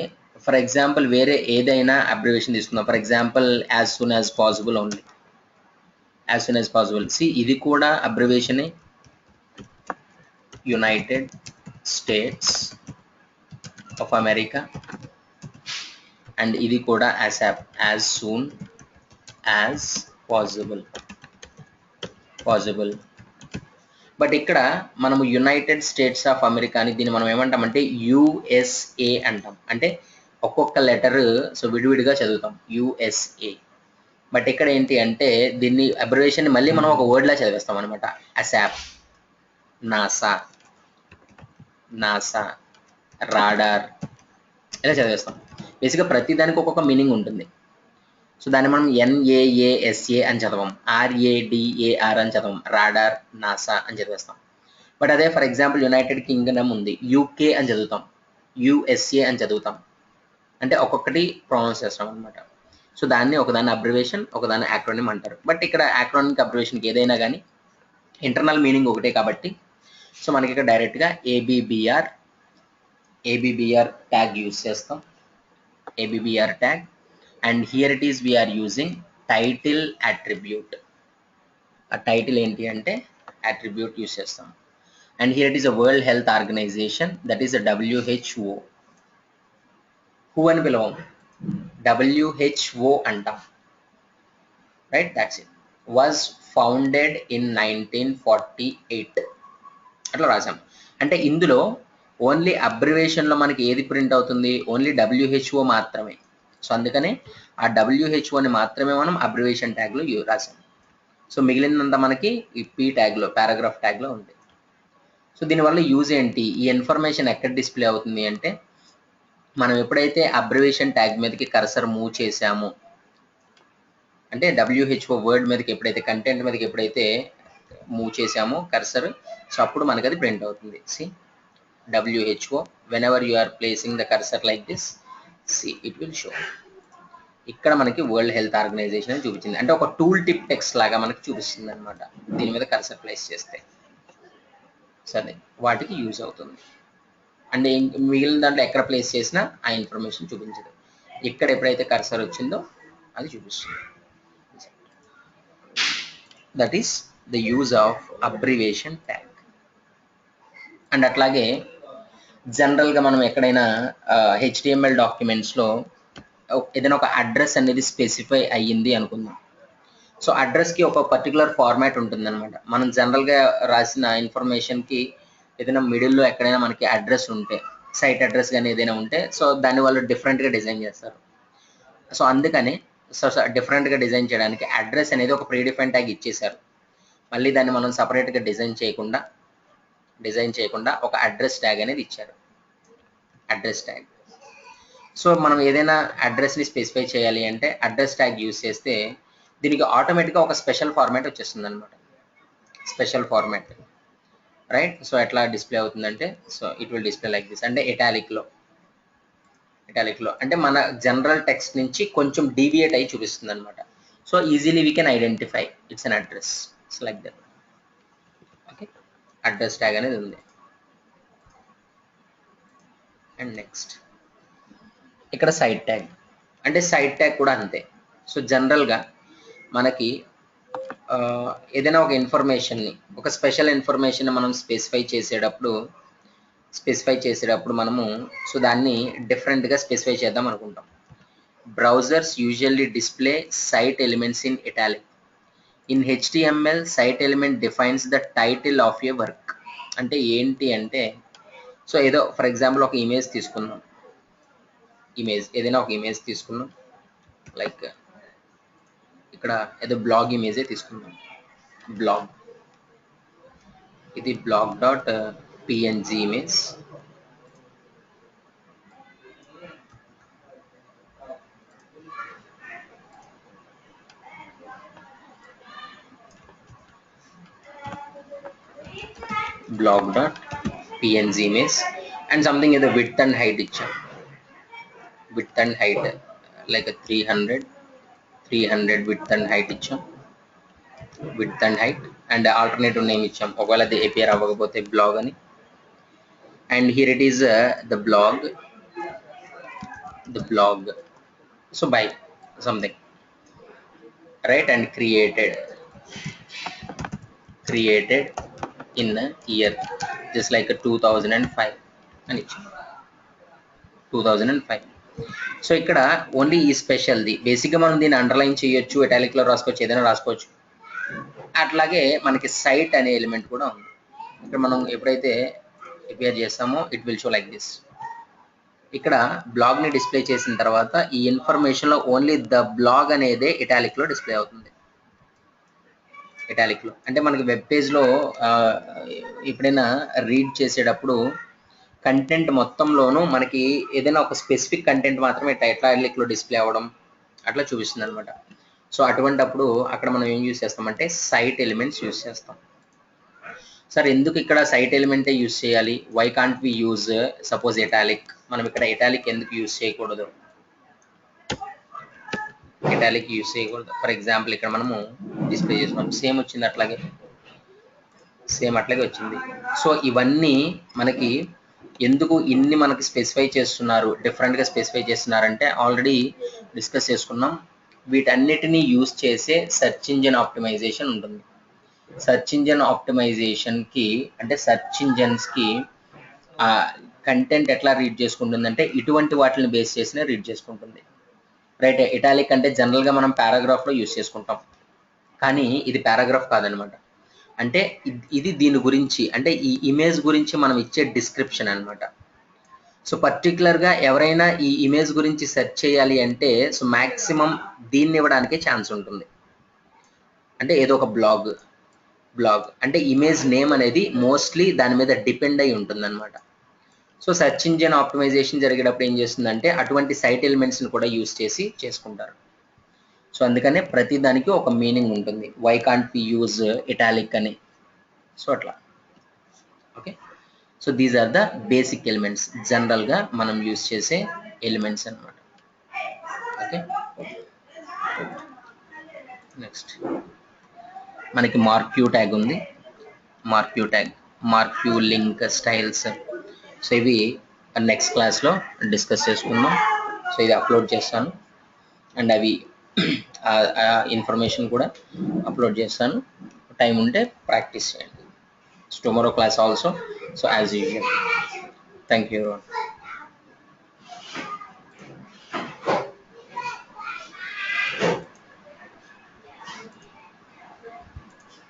ఫర్ ఎగ్జాంపుల్ వేరే ఏదైనా అబ్రివేషన్ తీసుకుందాం. For example as soon as possible only, as soon as possible. See ఇది కూడా అబ్రివేషనే, United States of America. And ఇది కూడా ASAP, as soon as possible. But ఇక్కడ మనము యునైటెడ్ స్టేట్స్ ఆఫ్ అమెరికా అని దీన్ని మనం ఏమంటామంటే USA అంటాం. అంటే ఒక్కొక్క లెటర్ సో విడివిడిగా చదువుతాం USA. బట్ ఇక్కడ ఏంటి అంటే దీన్ని అబ్రివేషన్ మళ్ళీ మనం ఒక వర్డ్లా చదివేస్తాం అనమాట. ASAP, నాసా, రాడార్ ఇలా చదివేస్తాం. బేసిక్గా ప్రతి దానికి ఒక్కొక్క మీనింగ్ ఉంటుంది. సో దాన్ని మనం NASA అని చదవం, RADAR అని చదవం, రాడార్, నాసా అని చదివేస్తాం. బట్ అదే ఫర్ ఎగ్జాంపుల్ యునైటెడ్ కింగ్డమ్ ఉంది, UK అని చదువుతాం, USA అని చదువుతాం. అంటే ఒక్కొక్కటి ప్రొనౌన్స్ చేస్తాం అనమాట. సో దాన్ని ఒకదాన్ని అబ్రివేషన్, ఒకదాన్ని యాక్రోనిమ్ అంటారు. బట్ ఇక్కడ యాక్రోనిమ్ అబ్రివేషన్కి ఏదైనా కానీ ఇంటర్నల్ మీనింగ్ ఒకటే కాబట్టి సో మనకి ఇక్కడ డైరెక్ట్గా ABBR ట్యాగ్ యూజ్ చేస్తాం, ABBR tag. And here it is we are using title attribute. ఆ టైటిల్ ఏంటి అంటే అట్రిబ్యూట్ యూజ్ చేస్తాం. And here it is a World Health Organization, that is WHO. Who అని పిలవం, WHO అంటాం, right? That's it. Was founded in 1948 అట్లా రాసాం. అంటే ఇందులో ఓన్లీ అబ్రివేషన్లో మనకి ఏది ప్రింట్ అవుతుంది, ఓన్లీ WHO మాత్రమే. సో అందుకనే ఆ WHOని మాత్రమే మనం అబ్రివేషన్ ట్యాగ్లో రాసాం. సో మిగిలినంత మనకి ఈ P ట్యాగ్లో, పారాగ్రాఫ్ ట్యాగ్లో ఉంది. సో దీనివల్ల యూజ్ ఏంటి, ఈ ఇన్ఫర్మేషన్ ఎక్కడ డిస్ప్లే అవుతుంది అంటే మనం ఎప్పుడైతే అబ్రివేషన్ ట్యాగ్ మీదకి కర్సర్ మూవ్ చేసామో అంటే WHO వర్డ్ మీదకి ఎప్పుడైతే కంటెంట్ మీదకి ఎప్పుడైతే మూవ్ చేసామో కర్సర్, సో అప్పుడు మనకి అది ప్రింట్ అవుతుంది. See WHO, whenever you are placing the cursor like this, see it will show. ఇక్కడ మనకి వరల్డ్ హెల్త్ ఆర్గనైజేషన్ అని చూపించింది. అంటే ఒక టూల్ టిప్ టెక్స్ట్ లాగా మనకి చూపిస్తుంది అనమాట దీని మీద కర్సర్ ప్లేస్ చేస్తే. సరే వాటికి యూజ్ అవుతుంది. అంటే మిగిలిన దాంట్లో ఎక్కడ ప్లేస్ చేసినా ఆ ఇన్ఫర్మేషన్ చూపించదు. ఇక్కడ ఎప్పుడైతే కర్సర్ వచ్చిందో అది చూపిస్తుంది. That is the use of abbreviation tag. And అట్లాగే జనరల్గా మనం ఎక్కడైనా HTML డాక్యుమెంట్స్లో ఏదైనా ఒక అడ్రస్ అనేది స్పెసిఫై అయ్యింది అనుకుందాం. సో అడ్రస్కి ఒక పర్టికులర్ ఫార్మాట్ ఉంటుంది అనమాట. మనం జనరల్గా రాసిన ఇన్ఫర్మేషన్కి ఏదైనా మిడిల్లో ఎక్కడైనా మనకి అడ్రస్ ఉంటే, సైట్ అడ్రస్ కానీ ఏదైనా ఉంటే సో దాన్ని వాళ్ళు డిఫరెంట్గా డిజైన్ చేస్తారు. సో అందుకని సో డిఫరెంట్గా డిజైన్ చేయడానికి అడ్రస్ అనేది ఒక ప్రీడిఫైన్ ట్యాగ్ ఇచ్చేసారు. మళ్ళీ దాన్ని మనం సపరేట్గా డిజైన్ చేయకుండా ఒక అడ్రస్ ట్యాగ్ అనేది ఇచ్చారు, అడ్రస్ ట్యాగ్. సో మనం ఏదైనా అడ్రస్ని స్పెసిఫై చేయాలి అంటే అడ్రస్ ట్యాగ్ యూజ్ చేస్తే దీనికి ఆటోమేటిక్గా ఒక స్పెషల్ ఫార్మాట్ వచ్చేస్తుంది అనమాట, స్పెషల్ ఫార్మాట్, రైట్? సో ఎట్లా డిస్ప్లే అవుతుందంటే so it will display like this. అంటే ఎటాలిక్లో అంటే మన జనరల్ టెక్స్ట్ నుంచి కొంచెం డీవియేట్ అయ్యి చూపిస్తుంది అనమాట. So easily we can identify it's an address. It's like that. Okay, address tag అనేది ఉంది. అండ్ నెక్స్ట్ ఇక్కడ సైడ్ ట్యాగ్ అంటే సైడ్ ట్యాగ్ కూడా అంతే. సో జనరల్గా మనకి ఏదైనా ఒక ఇన్ఫర్మేషన్ని, ఒక స్పెషల్ ఇన్ఫర్మేషన్ మనం స్పెసిఫై చేసేటప్పుడు మనము సో దాన్ని డిఫరెంట్గా స్పెసిఫై చేద్దాం అనుకుంటాం. Browsers usually display cite elements in italic. In HTML cite element defines the title of a work. అంటే ఏంటి అంటే సో ఏదో ఫర్ ఎగ్జాంపుల్ ఒక ఇమేజ్ తీసుకుందాం, ఏదైనా ఒక ఇమేజ్ తీసుకున్నాం, లైక్ ఇక్కడ ఏదో బ్లాగ్ ఇమేజే తీసుకుందాం. బ్లాగ్, ఇది blog.png image. blog.png image and something ఏదో విడ్త్ అండ్ హైట్ ఇచ్చాం. Width and height like 300 width and height ఇచ్చాం. Width and height and alternative name ఇచ్చాం, ఒకవేళ అది APR అవ్వకపోతే బ్లాగ్ అని. And here it is the blog so by something, right? And created in a year just like a 2005 అని ఇచ్చాం. 2005. సో ఇక్కడ ఓన్లీ ఈ స్పెషల్ది, బేసిక్గా మనం దీన్ని అండర్లైన్ చేయొచ్చు, ఇటాలిక్లో రాసుకోవచ్చు, ఏదైనా రాసుకోవచ్చు. అట్లాగే మనకి సైట్ అనే ఎలిమెంట్ కూడా ఉంది. ఇక్కడ మనం ఎప్పుడైతే APR చేస్తామో it will show like this. ఇక్కడ బ్లాగ్ని డిస్ప్లే చేసిన తర్వాత ఈ ఇన్ఫర్మేషన్లో ఓన్లీ ద బ్లాగ్ అనేదే ఇటాలిక్లో డిస్ప్లే అవుతుంది. ఇటాలిక్లో అంటే మనకి వెబ్ పేజ్లో ఎప్పుడైనా రీడ్ చేసేటప్పుడు కంటెంట్ మొత్తంలోనూ మనకి ఏదైనా ఒక స్పెసిఫిక్ కంటెంట్ మాత్రమే ఇటాలిక్లో డిస్ప్లే అవ్వడం అట్లా చూపిస్తుంది అనమాట. సో అటువంటప్పుడు అక్కడ మనం ఏం యూస్ చేస్తామంటే సైట్ ఎలిమెంట్స్ యూస్ చేస్తాం. సార్ ఎందుకు ఇక్కడ సైట్ ఎలిమెంటే యూస్ చేయాలి, why can't we use suppose italic? మనం ఇక్కడ ఇటాలిక్ ఎందుకు యూస్ చేయకూడదు? ఫర్ ఎగ్జాంపుల్ ఇక్కడ మనము డిస్ప్లే చేస్తున్నాం, సేమ్ వచ్చింది, అట్లాగే వచ్చింది. సో ఇవన్నీ మనకి ఎందుకు ఇన్ని మనకి స్పెసిఫై చేస్తున్నారు, డిఫరెంట్గా స్పెసిఫై చేస్తున్నారంటే ఆల్రెడీ డిస్కస్ చేసుకున్నాం. వీటన్నిటినీ యూస్ చేసే సెర్చ్ ఇంజిన్ ఆప్టిమైజేషన్ ఉంటుంది. సెర్చ్ ఇంజిన్ ఆప్టిమైజేషన్కి అంటే సెర్చ్ ఇంజిన్స్కి కంటెంట్ ఎట్లా రీడ్ చేసుకుంటుందంటే ఇటువంటి వాటిని బేస్ చేసినే రీడ్ చేసుకుంటుంది, రైట్? ఇటాలిక్ అంటే జనరల్గా మనం పారాగ్రాఫ్లో యూస్ చేసుకుంటాం, కానీ ఇది పారాగ్రాఫ్ కాదనమాట. అంటే ఇది దీని గురించి అంటే ఈ ఇమేజ్ గురించి మనం ఇచ్చే డిస్క్రిప్షన్ అనమాట. సో పర్టికులర్గా ఎవరైనా ఈ ఇమేజ్ గురించి సెర్చ్ చేయాలి అంటే సో మ్యాక్సిమం దీన్ని ఇవ్వడానికే ఛాన్స్ ఉంటుంది. అంటే ఏదో ఒక బ్లాగ్ అంటే ఇమేజ్ నేమ్ అనేది మోస్ట్లీ దాని మీద డిపెండ్ అయి ఉంటుంది అనమాట. సో సెర్చ్ ఇంజిన్ ఆప్టిమైజేషన్ జరిగేటప్పుడు ఏం చేస్తుందంటే అటువంటి సైట్ ఎలిమెంట్స్ని కూడా యూస్ చేసి చేసుకుంటారు. సో అందుకనే ప్రతి దానికి ఒక మీనింగ్ ఉంటుంది, why can't we use italic అని. సో అట్లా, okay. So these are the basic elements, జనరల్గా మనం యూస్ చేసే ఎలిమెంట్స్ అన్నమాట. ఓకే, నెక్స్ట్ మనకి మార్క్యూ ట్యాగ్ ఉంది. Marquee link styles. సో ఇవి నెక్స్ట్ క్లాస్లో డిస్కస్ చేసుకుందాం. సో ఇది అప్లోడ్ చేస్తాను అండ్ అవి ఇన్ఫర్మేషన్ కూడా అప్లోడ్ చేస్తాను. టైం ఉంటే ప్రాక్టీస్ చేయండి. Tomorrow class also, so as usual. Thank you.